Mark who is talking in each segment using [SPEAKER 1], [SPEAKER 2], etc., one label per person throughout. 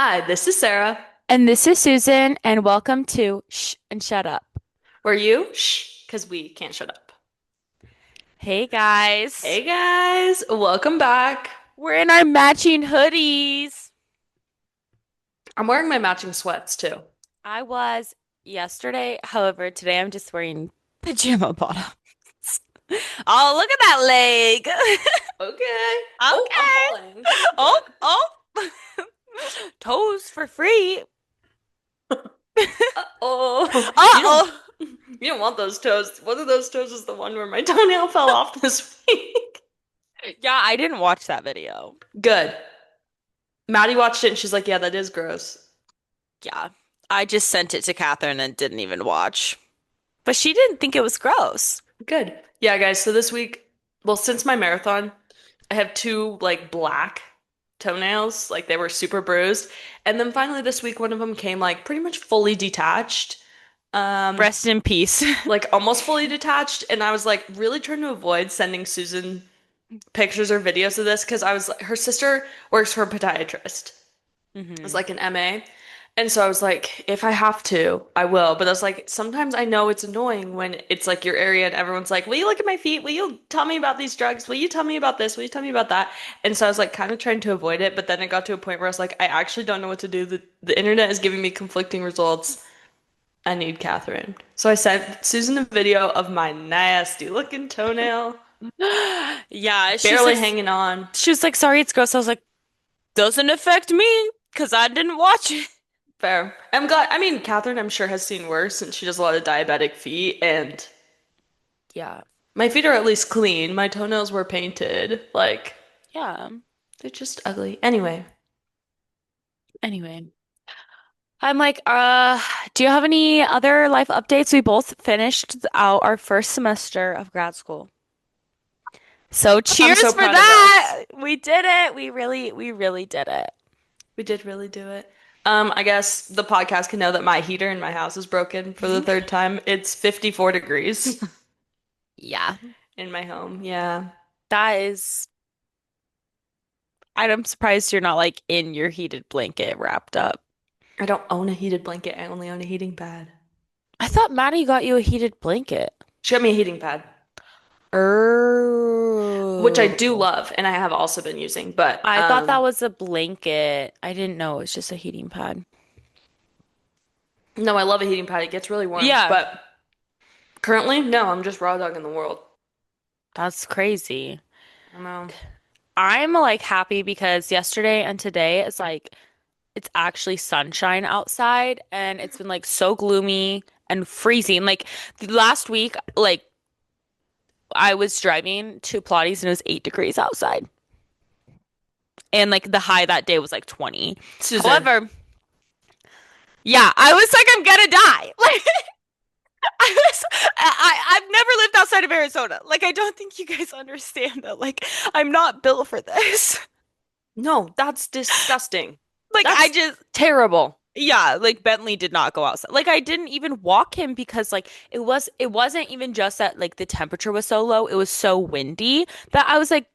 [SPEAKER 1] Hi, this is Sarah.
[SPEAKER 2] And this is Susan, and welcome to Shh and Shut Up.
[SPEAKER 1] Were you? Shh, because we can't shut up.
[SPEAKER 2] Hey guys,
[SPEAKER 1] Hey guys, welcome back.
[SPEAKER 2] we're in our matching hoodies.
[SPEAKER 1] I'm wearing my matching sweats too.
[SPEAKER 2] I was yesterday, however, today I'm just wearing pajama bottoms. Oh, look at that leg.
[SPEAKER 1] Okay. Oh, I'm
[SPEAKER 2] Okay.
[SPEAKER 1] falling.
[SPEAKER 2] Oh,
[SPEAKER 1] What?
[SPEAKER 2] oh. Toes for free.
[SPEAKER 1] Oh,
[SPEAKER 2] Uh-oh.
[SPEAKER 1] you don't want those toes. One of those toes is the one where my toenail fell off this week.
[SPEAKER 2] Yeah, I didn't watch that video.
[SPEAKER 1] Good. Maddie watched it and she's like, "Yeah, that is gross."
[SPEAKER 2] Yeah, I just sent it to Catherine and didn't even watch. But she didn't think it was gross.
[SPEAKER 1] Good. Yeah, guys, so this week, well, since my marathon, I have two like black toenails, like they were super bruised. And then finally this week one of them came like pretty much fully detached. Um
[SPEAKER 2] Rest in peace.
[SPEAKER 1] like almost fully detached and I was like really trying to avoid sending Susan pictures or videos of this because I was her sister works for a podiatrist. It's
[SPEAKER 2] hmm
[SPEAKER 1] like an MA. And so I was like, if I have to, I will. But I was like, sometimes I know it's annoying when it's like your area and everyone's like, will you look at my feet? Will you tell me about these drugs? Will you tell me about this? Will you tell me about that? And so I was like kind of trying to avoid it. But then it got to a point where I was like, I actually don't know what to do. The internet is giving me conflicting results. I need Catherine. So I sent Susan a video of my nasty looking toenail,
[SPEAKER 2] Yeah,
[SPEAKER 1] barely hanging on.
[SPEAKER 2] she was like, sorry, it's gross. I was like, doesn't affect me because I didn't watch it.
[SPEAKER 1] Fair. I'm glad. I mean, Catherine, I'm sure, has seen worse and she does a lot of diabetic feet and
[SPEAKER 2] Yeah,
[SPEAKER 1] my feet are at least clean. My toenails were painted. Like,
[SPEAKER 2] yeah.
[SPEAKER 1] they're just ugly. Anyway,
[SPEAKER 2] Anyway, I'm like, do you have any other life updates? We both finished out our first semester of grad school. So
[SPEAKER 1] I'm
[SPEAKER 2] cheers
[SPEAKER 1] so
[SPEAKER 2] for
[SPEAKER 1] proud of us.
[SPEAKER 2] that. We did it. We really did it.
[SPEAKER 1] We did really do it. I guess the podcast can know that my heater in my house is broken for the third time. It's 54 degrees
[SPEAKER 2] Yeah,
[SPEAKER 1] in my home. Yeah.
[SPEAKER 2] that is, I'm surprised you're not like in your heated blanket wrapped up.
[SPEAKER 1] I don't own a heated blanket. I only own a heating pad.
[SPEAKER 2] I thought Maddie got you a heated blanket.
[SPEAKER 1] She got me a heating pad, which I do
[SPEAKER 2] Oh.
[SPEAKER 1] love and I have also been using, but
[SPEAKER 2] I thought that was a blanket. I didn't know it was just a heating pad.
[SPEAKER 1] no, I love a heating pad. It gets really warm,
[SPEAKER 2] Yeah,
[SPEAKER 1] but currently, no, I'm just raw dogging the world.
[SPEAKER 2] that's crazy.
[SPEAKER 1] I know.
[SPEAKER 2] I'm like happy because yesterday and today it's actually sunshine outside and it's been like so gloomy and freezing. Like last week, like I was driving to Pilates and it was 8 degrees outside. And like the high that day was like 20.
[SPEAKER 1] Susan.
[SPEAKER 2] However, yeah, I was like, I'm gonna die. Like I've never lived outside of Arizona. Like I don't think you guys understand that. Like I'm not built for this.
[SPEAKER 1] No, that's disgusting.
[SPEAKER 2] Like I
[SPEAKER 1] That's
[SPEAKER 2] just
[SPEAKER 1] terrible.
[SPEAKER 2] yeah, like Bentley did not go outside. Like I didn't even walk him because like it wasn't even just that like the temperature was so low, it was so windy that I was like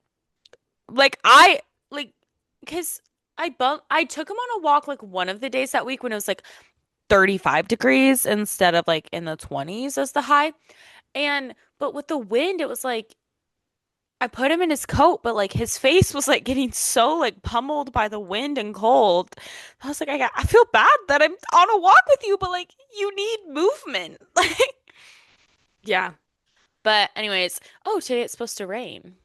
[SPEAKER 2] I like because I took him on a walk like one of the days that week when it was like 35 degrees instead of like in the 20s as the high. And but with the wind, it was like I put him in his coat, but like his face was like getting so like pummeled by the wind and cold. I was like, I feel bad that I'm on a walk with you, but like you need movement. Like,
[SPEAKER 1] Yeah.
[SPEAKER 2] but anyways, oh, today it's supposed to rain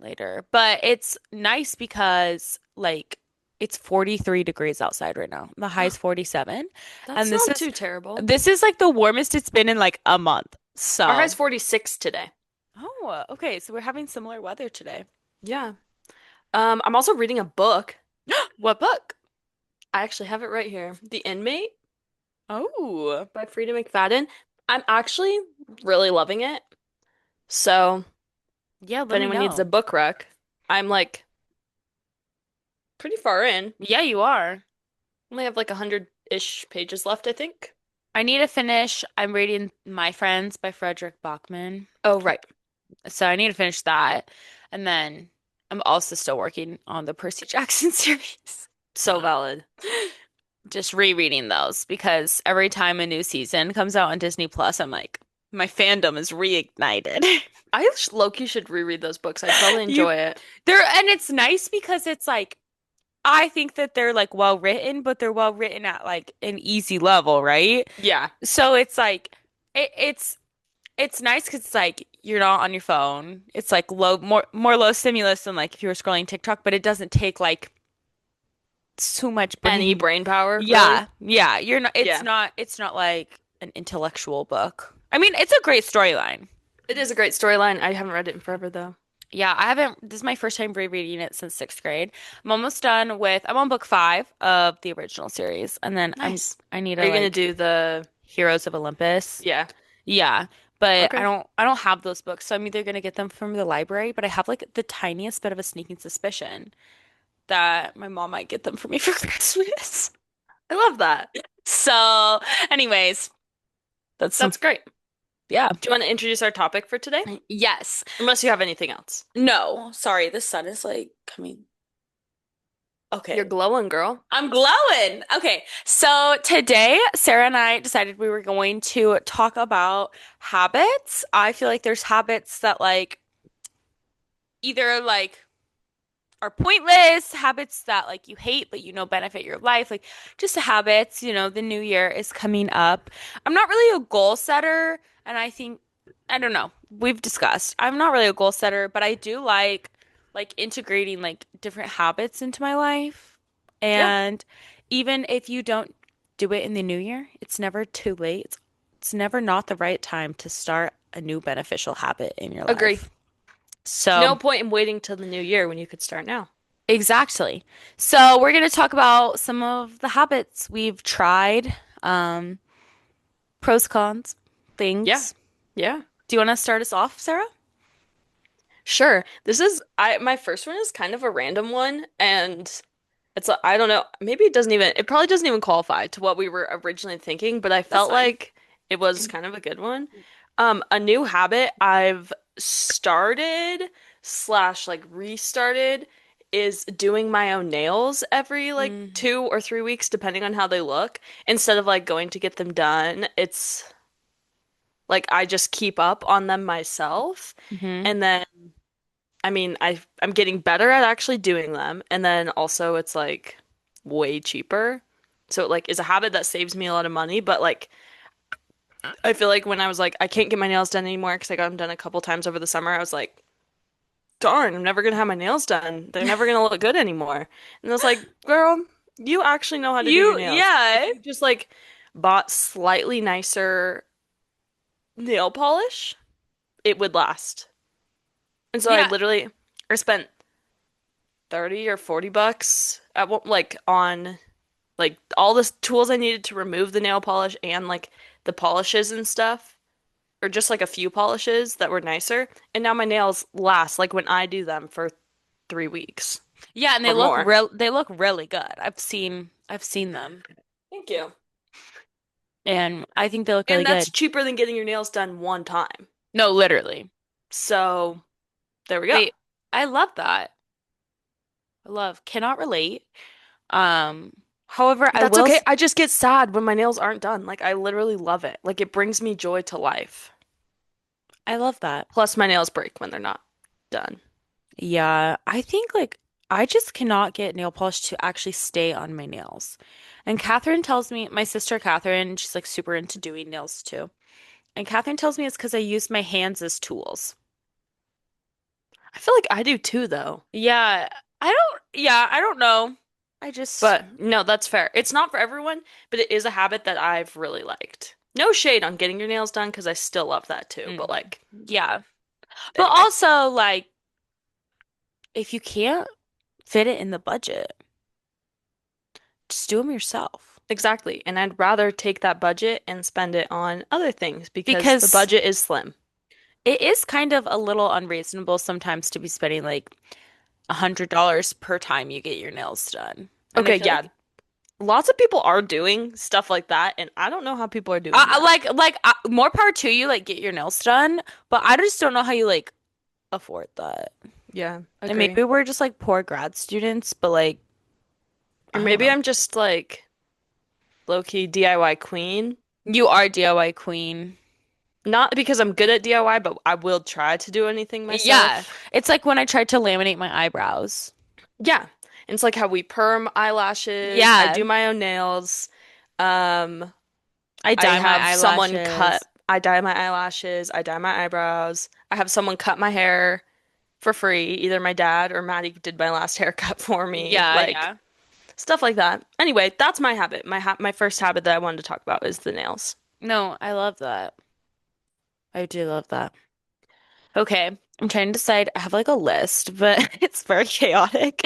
[SPEAKER 2] later, but it's nice because like it's 43 degrees outside right now. The high's 47,
[SPEAKER 1] That's
[SPEAKER 2] and
[SPEAKER 1] not too terrible.
[SPEAKER 2] this is like the warmest it's been in like a month.
[SPEAKER 1] Our high's
[SPEAKER 2] So,
[SPEAKER 1] 46 today.
[SPEAKER 2] oh, okay, so we're having similar weather today.
[SPEAKER 1] Yeah. I'm also reading a book.
[SPEAKER 2] What book?
[SPEAKER 1] I actually have it right here. The Inmate
[SPEAKER 2] Oh.
[SPEAKER 1] by Frida McFadden. I'm actually really loving it. So,
[SPEAKER 2] Yeah,
[SPEAKER 1] if
[SPEAKER 2] let me
[SPEAKER 1] anyone needs a
[SPEAKER 2] know.
[SPEAKER 1] book rec, I'm like pretty far in.
[SPEAKER 2] Yeah, you are.
[SPEAKER 1] Only have like 100-ish pages left, I think.
[SPEAKER 2] I need to finish. I'm reading My Friends by Frederick Bachman.
[SPEAKER 1] Oh, right.
[SPEAKER 2] So I need to finish that. And then I'm also still working on the Percy Jackson series.
[SPEAKER 1] So valid.
[SPEAKER 2] just rereading those because every time a new season comes out on Disney Plus, I'm like, my fandom is reignited.
[SPEAKER 1] Low-key should reread those books. I'd probably
[SPEAKER 2] You
[SPEAKER 1] enjoy it.
[SPEAKER 2] they're and it's nice because it's like I think that they're like well written, but they're well written at like an easy level, right?
[SPEAKER 1] Yeah.
[SPEAKER 2] So it's like it's nice because it's like you're not on your phone. It's like more low stimulus than like if you were scrolling TikTok, but it doesn't take like too much
[SPEAKER 1] Any
[SPEAKER 2] brain.
[SPEAKER 1] brain power, really?
[SPEAKER 2] Yeah, yeah. You're not.
[SPEAKER 1] Yeah.
[SPEAKER 2] It's not like an intellectual book. I mean, it's a great storyline.
[SPEAKER 1] It is a great storyline. I haven't read it in forever though.
[SPEAKER 2] Yeah, I haven't. This is my first time rereading it since sixth grade. I'm almost done with. I'm on book five of the original series, and then
[SPEAKER 1] Nice.
[SPEAKER 2] I need
[SPEAKER 1] Are
[SPEAKER 2] to
[SPEAKER 1] you gonna
[SPEAKER 2] like
[SPEAKER 1] do the
[SPEAKER 2] Heroes of Olympus.
[SPEAKER 1] yeah.
[SPEAKER 2] Yeah, but
[SPEAKER 1] Okay.
[SPEAKER 2] I don't have those books, so I'm either gonna get them from the library, but I have like the tiniest bit of a sneaking suspicion that my mom might get them for me for Christmas.
[SPEAKER 1] I love that.
[SPEAKER 2] So, anyways, that's some
[SPEAKER 1] That's great.
[SPEAKER 2] yeah.
[SPEAKER 1] Do you want to introduce our topic for today?
[SPEAKER 2] Yes.
[SPEAKER 1] Unless you have anything else.
[SPEAKER 2] No, sorry, the sun is like coming.
[SPEAKER 1] You're
[SPEAKER 2] Okay.
[SPEAKER 1] glowing, girl.
[SPEAKER 2] I'm glowing. Okay. So today, Sarah and I decided we were going to talk about habits. I feel like there's habits that like either like are pointless, habits that like you hate but you know benefit your life, like just habits, the new year is coming up. I'm not really a goal setter, and I think I don't know. We've discussed. I'm not really a goal setter, but I do like integrating like different habits into my life.
[SPEAKER 1] Yeah.
[SPEAKER 2] And even if you don't do it in the new year, it's never too late. It's never not the right time to start a new beneficial habit in your
[SPEAKER 1] Agree.
[SPEAKER 2] life. So
[SPEAKER 1] No point in waiting till the new year when you could start now.
[SPEAKER 2] exactly. So we're going to talk about some of the habits we've tried, um, pros, cons,
[SPEAKER 1] Yeah.
[SPEAKER 2] things.
[SPEAKER 1] Yeah.
[SPEAKER 2] Do you want to start us off, Sarah?
[SPEAKER 1] Sure. This is I my first one is kind of a random one and I don't know, maybe it probably doesn't even qualify to what we were originally thinking, but I
[SPEAKER 2] That's
[SPEAKER 1] felt
[SPEAKER 2] fine.
[SPEAKER 1] like it was kind of a good one. A new habit I've started slash like restarted is doing my own nails every like
[SPEAKER 2] Mm-hmm.
[SPEAKER 1] 2 or 3 weeks, depending on how they look. Instead of like going to get them done, it's like I just keep up on them myself. And then I'm getting better at actually doing them, and then also it's like way cheaper. So it like is a habit that saves me a lot of money, but like I feel like when I was like I can't get my nails done anymore because I got them done a couple times over the summer, I was like, darn, I'm never gonna have my nails done. They're never gonna look good anymore. And I was like, girl, you actually know how to do your nails. If
[SPEAKER 2] Yeah.
[SPEAKER 1] you just like bought slightly nicer nail polish, it would last. And so
[SPEAKER 2] Yeah.
[SPEAKER 1] I spent 30 or 40 bucks at like on like all the tools I needed to remove the nail polish and like the polishes and stuff, or just like a few polishes that were nicer. And now my nails last like when I do them for 3 weeks
[SPEAKER 2] Yeah, and
[SPEAKER 1] or more.
[SPEAKER 2] they look really good. I've seen them.
[SPEAKER 1] Thank you.
[SPEAKER 2] And I think they look really
[SPEAKER 1] And that's
[SPEAKER 2] good.
[SPEAKER 1] cheaper than getting your nails done one time.
[SPEAKER 2] No, literally.
[SPEAKER 1] So there we go.
[SPEAKER 2] Wait, I love that. I love, cannot relate. Um, however, I
[SPEAKER 1] That's
[SPEAKER 2] will,
[SPEAKER 1] okay. I just get sad when my nails aren't done. Like I literally love it. Like it brings me joy to life.
[SPEAKER 2] I love that.
[SPEAKER 1] Plus my nails break when they're not done.
[SPEAKER 2] Yeah, I think like I just cannot get nail polish to actually stay on my nails. And Catherine tells me, my sister Catherine, she's like super into doing nails too. And Catherine tells me it's because I use my hands as tools.
[SPEAKER 1] I feel like I do too, though.
[SPEAKER 2] I don't know. I just,
[SPEAKER 1] But no, that's fair. It's not for everyone, but it is a habit that I've really liked. No shade on getting your nails done because I still love that too. But
[SPEAKER 2] mm,
[SPEAKER 1] like,
[SPEAKER 2] yeah. But
[SPEAKER 1] anyway,
[SPEAKER 2] also, like, if you can't fit it in the budget, just do them yourself.
[SPEAKER 1] exactly. And I'd rather take that budget and spend it on other things because the
[SPEAKER 2] Because
[SPEAKER 1] budget is slim.
[SPEAKER 2] it is kind of a little unreasonable sometimes to be spending like $100 per time you get your nails done. And I
[SPEAKER 1] Okay,
[SPEAKER 2] feel
[SPEAKER 1] yeah,
[SPEAKER 2] like
[SPEAKER 1] lots of people are doing stuff like that, and I don't know how people are doing that.
[SPEAKER 2] more power to you, like get your nails done, but I just don't know how you like afford that.
[SPEAKER 1] Yeah,
[SPEAKER 2] And
[SPEAKER 1] agree.
[SPEAKER 2] maybe we're just like poor grad students, but like
[SPEAKER 1] Or
[SPEAKER 2] I don't
[SPEAKER 1] maybe
[SPEAKER 2] know.
[SPEAKER 1] I'm just like low-key DIY queen.
[SPEAKER 2] You are DIY queen.
[SPEAKER 1] Not because I'm good at DIY, but I will try to do anything
[SPEAKER 2] Yeah.
[SPEAKER 1] myself.
[SPEAKER 2] It's like when I tried to laminate my eyebrows.
[SPEAKER 1] Yeah. And it's like how we perm eyelashes. I
[SPEAKER 2] Yeah.
[SPEAKER 1] do my own nails. Um,
[SPEAKER 2] I
[SPEAKER 1] I
[SPEAKER 2] dye my
[SPEAKER 1] have someone cut,
[SPEAKER 2] eyelashes.
[SPEAKER 1] I dye my eyelashes, I dye my eyebrows. I have someone cut my hair for free. Either my dad or Maddie did my last haircut for me.
[SPEAKER 2] Yeah,
[SPEAKER 1] Like
[SPEAKER 2] yeah.
[SPEAKER 1] stuff like that. Anyway, that's my habit. My first habit that I wanted to talk about is the nails.
[SPEAKER 2] No, I love that. I do love that. Okay, I'm trying to decide. I have like a list, but it's very chaotic.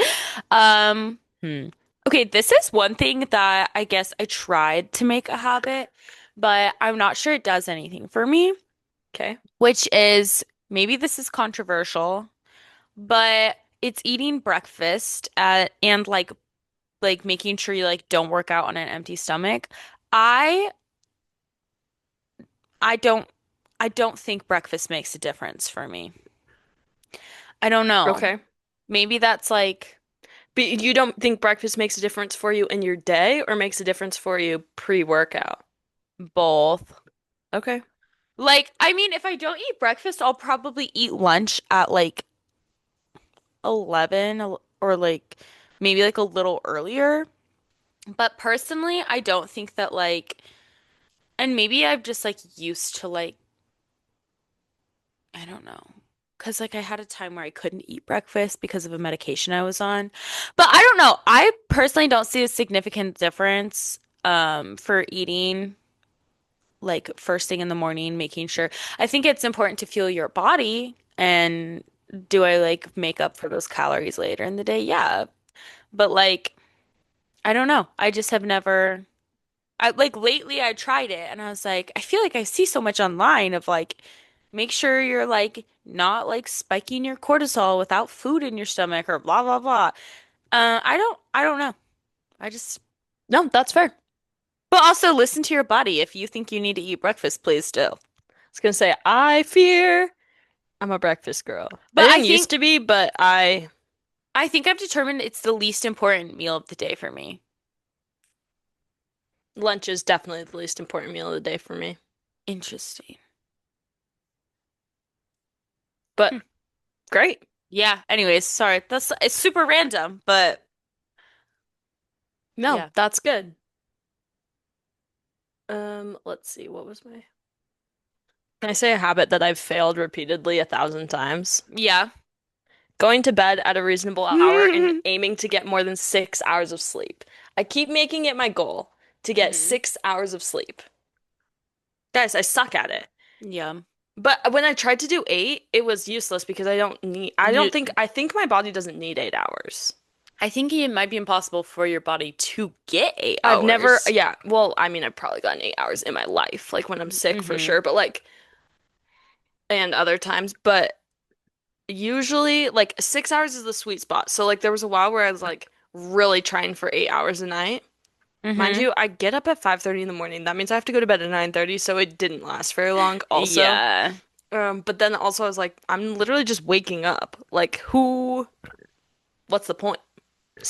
[SPEAKER 2] Hmm. Okay, this is one thing that I guess I tried to make a habit, but I'm not sure it does anything for me,
[SPEAKER 1] Okay.
[SPEAKER 2] which is maybe this is controversial, but it's eating breakfast and like making sure you like don't work out on an empty stomach. I I don't I don't think breakfast makes a difference for me. I don't know.
[SPEAKER 1] Okay.
[SPEAKER 2] Maybe that's like
[SPEAKER 1] But you don't think breakfast makes a difference for you in your day or makes a difference for you pre-workout?
[SPEAKER 2] both.
[SPEAKER 1] Okay.
[SPEAKER 2] Like, I mean, if I don't eat breakfast, I'll probably eat lunch at like 11 or like maybe like a little earlier. But personally, I don't think that like, and maybe I'm just like used to like, I don't know. Because like I had a time where I couldn't eat breakfast because of a medication I was on. But I don't know. I personally don't see a significant difference for eating like first thing in the morning, making sure. I think it's important to fuel your body. And do I like make up for those calories later in the day? Yeah. But like, I don't know. I just have never, I like lately I tried it and I was like, I feel like I see so much online of like, make sure you're like not like spiking your cortisol without food in your stomach or blah, blah, blah. I don't know. I just,
[SPEAKER 1] No, that's fair.
[SPEAKER 2] but also listen to your body. If you think you need to eat breakfast, please do.
[SPEAKER 1] I was gonna say, I fear I'm a breakfast girl. I
[SPEAKER 2] But
[SPEAKER 1] didn't used to be, but I
[SPEAKER 2] I think I've determined it's the least important meal of the day for me.
[SPEAKER 1] lunch is definitely the least important meal of the day for me.
[SPEAKER 2] Interesting.
[SPEAKER 1] But
[SPEAKER 2] Hmm.
[SPEAKER 1] great.
[SPEAKER 2] Yeah. Anyways, sorry. That's it's super random, but
[SPEAKER 1] No,
[SPEAKER 2] yeah.
[SPEAKER 1] that's good. Let's see, what was my Can I say a habit that I've failed repeatedly 1,000 times?
[SPEAKER 2] Yeah.
[SPEAKER 1] Going to bed at a reasonable hour and aiming to get more than 6 hours of sleep. I keep making it my goal to get
[SPEAKER 2] hmm
[SPEAKER 1] 6 hours of sleep. Guys, I suck at it.
[SPEAKER 2] Yeah.
[SPEAKER 1] But when I tried to do 8, it was useless because
[SPEAKER 2] You,
[SPEAKER 1] I think my body doesn't need 8 hours.
[SPEAKER 2] I think it might be impossible for your body to get eight
[SPEAKER 1] I've never,
[SPEAKER 2] hours.
[SPEAKER 1] yeah, well, I mean, I've probably gotten 8 hours in my life, like when I'm sick for
[SPEAKER 2] hmm
[SPEAKER 1] sure, but like, and other times, but usually like 6 hours is the sweet spot. So like there was a while where I was like really trying for 8 hours a night. Mind
[SPEAKER 2] hmm
[SPEAKER 1] you, I get up at 5:30 in the morning. That means I have to go to bed at 9:30, so it didn't last very long also.
[SPEAKER 2] Yeah.
[SPEAKER 1] But then also I was like, I'm literally just waking up. Like what's the point?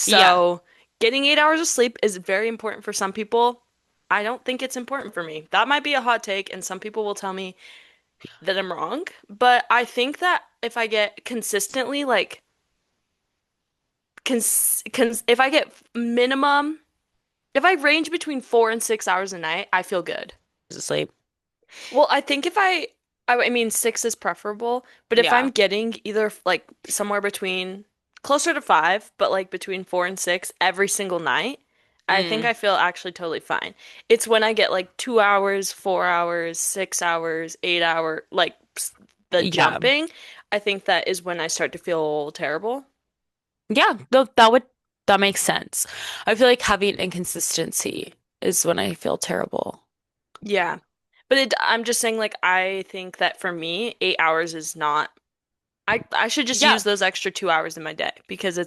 [SPEAKER 2] Yeah.
[SPEAKER 1] So getting 8 hours of sleep is very important for some people. I don't think it's important for me. That might be a hot take, and some people will tell me that I'm wrong. But I think that if I get consistently like if I get minimum, if I range between 4 and 6 hours a night, I feel good.
[SPEAKER 2] Asleep.
[SPEAKER 1] Well, I think I mean, six is preferable, but if I'm
[SPEAKER 2] Yeah.
[SPEAKER 1] getting either like somewhere between closer to five, but like between 4 and 6 every single night, I think
[SPEAKER 2] Mm.
[SPEAKER 1] I feel actually totally fine. It's when I get like 2 hours, 4 hours, 6 hours, 8 hour, like the
[SPEAKER 2] Yeah.
[SPEAKER 1] jumping, I think that is when I start to feel terrible.
[SPEAKER 2] Yeah. That makes sense. I feel like having inconsistency is when I feel terrible.
[SPEAKER 1] Yeah. But I'm just saying, like, I think that for me, 8 hours is not. I should just use
[SPEAKER 2] Yeah.
[SPEAKER 1] those extra 2 hours in my day because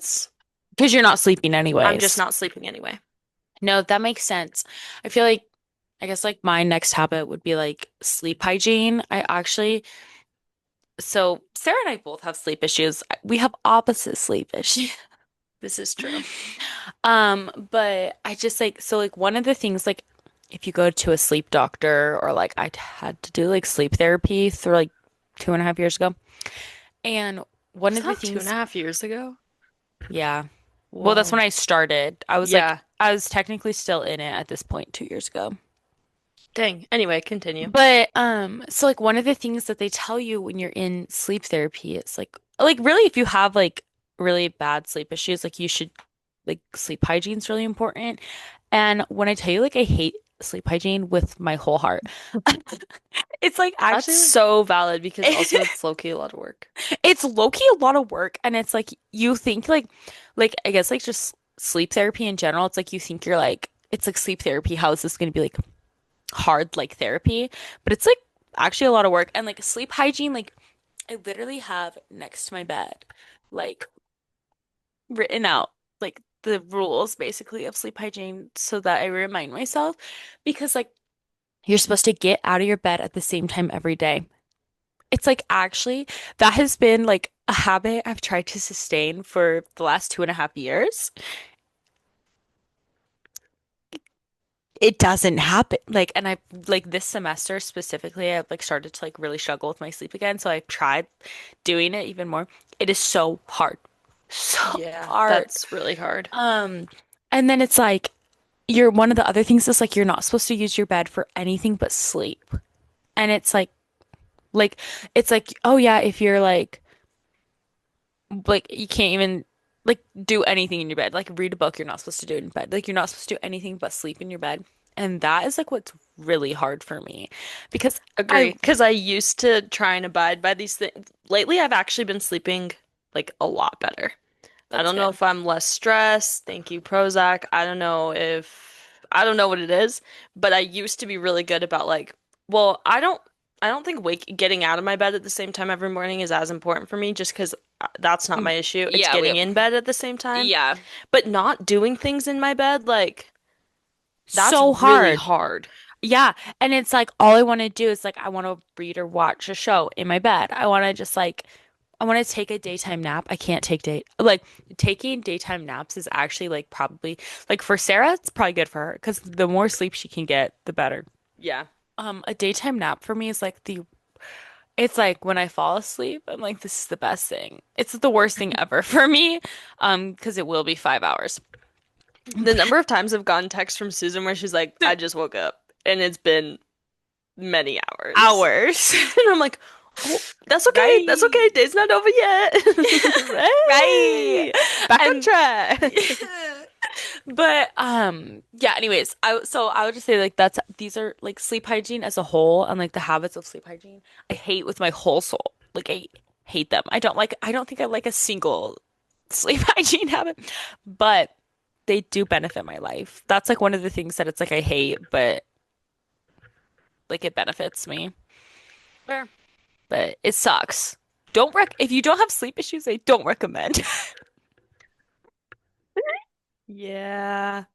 [SPEAKER 2] Because you're not sleeping
[SPEAKER 1] I'm just
[SPEAKER 2] anyways.
[SPEAKER 1] not sleeping anyway.
[SPEAKER 2] No, that makes sense. I feel like, I guess like my next habit would be like sleep hygiene. So Sarah and I both have sleep issues. We have opposite sleep issues.
[SPEAKER 1] This is true.
[SPEAKER 2] But I just like, so like one of the things, like if you go to a sleep doctor or like I had to do like sleep therapy through like 2.5 years ago. And one
[SPEAKER 1] Was
[SPEAKER 2] of the
[SPEAKER 1] that two and a
[SPEAKER 2] things,
[SPEAKER 1] half years ago?
[SPEAKER 2] yeah. Well, that's when
[SPEAKER 1] Whoa.
[SPEAKER 2] I started.
[SPEAKER 1] Yeah.
[SPEAKER 2] I was technically still in it at this point 2 years ago.
[SPEAKER 1] Dang. Anyway, continue.
[SPEAKER 2] But so like one of the things that they tell you when you're in sleep therapy is like really if you have like really bad sleep issues, like you should like sleep hygiene is really important. And when I tell you like I hate sleep hygiene with my whole heart, it's like
[SPEAKER 1] That's
[SPEAKER 2] actually
[SPEAKER 1] so valid because also
[SPEAKER 2] like
[SPEAKER 1] it's low-key a lot of work.
[SPEAKER 2] it's low-key a lot of work and it's like you think like I guess like just sleep therapy in general, it's like you think you're like it's like sleep therapy, how is this going to be like hard like therapy? But it's like actually a lot of work and like sleep hygiene like I literally have next to my bed like written out like the rules basically of sleep hygiene so that I remind myself because like you're supposed to get out of your bed at the same time every day. It's like actually that has been like a habit I've tried to sustain for the last 2.5 years. It doesn't happen. Like, and I like this semester specifically, I've like started to like really struggle with my sleep again. So I've tried doing it even more. It is so hard. So
[SPEAKER 1] Yeah,
[SPEAKER 2] hard.
[SPEAKER 1] that's really hard.
[SPEAKER 2] Um, and then it's like you're one of the other things is like you're not supposed to use your bed for anything but sleep. And like it's like, oh yeah, if you're like you can't even like do anything in your bed. Like read a book, you're not supposed to do it in bed. Like you're not supposed to do anything but sleep in your bed. And that is like what's really hard for me because I
[SPEAKER 1] Agree. Because I used to try and abide by these things. Lately, I've actually been sleeping like a lot better. I
[SPEAKER 2] that's
[SPEAKER 1] don't know
[SPEAKER 2] good.
[SPEAKER 1] if I'm less stressed. Thank you, Prozac. I don't know what it is, but I used to be really good about like, well, I don't think wake getting out of my bed at the same time every morning is as important for me just because that's not my issue. It's
[SPEAKER 2] Yeah,
[SPEAKER 1] getting in bed at the same time.
[SPEAKER 2] yeah.
[SPEAKER 1] But not doing things in my bed, like that's
[SPEAKER 2] So
[SPEAKER 1] really
[SPEAKER 2] hard.
[SPEAKER 1] hard.
[SPEAKER 2] Yeah. And it's like all I want to do is like I want to read or watch a show in my bed. I want to just like I want to take a daytime nap. I can't take day like taking daytime naps is actually like probably like for Sarah, it's probably good for her because the more sleep she can get, the better.
[SPEAKER 1] Yeah.
[SPEAKER 2] A daytime nap for me is like the it's like when I fall asleep, I'm like, this is the best thing. It's the worst thing ever for me, because it will be 5 hours.
[SPEAKER 1] The number of times I've gotten text from Susan where she's like, I just woke up and it's been many hours.
[SPEAKER 2] Hours.
[SPEAKER 1] And I'm like, oh, that's okay. That's
[SPEAKER 2] Right.
[SPEAKER 1] okay. Day's not over yet.
[SPEAKER 2] Right.
[SPEAKER 1] Hey, back on
[SPEAKER 2] And
[SPEAKER 1] track.
[SPEAKER 2] but yeah, anyways, I would just say like these are like sleep hygiene as a whole and like the habits of sleep hygiene. I hate with my whole soul. Like I hate them. I don't think I like a single sleep hygiene habit, but they do benefit my life. That's like one of the things that it's like I hate, but like it benefits me.
[SPEAKER 1] Fair.
[SPEAKER 2] But it sucks. Don't rec if you don't have sleep issues, I don't recommend.
[SPEAKER 1] Yeah.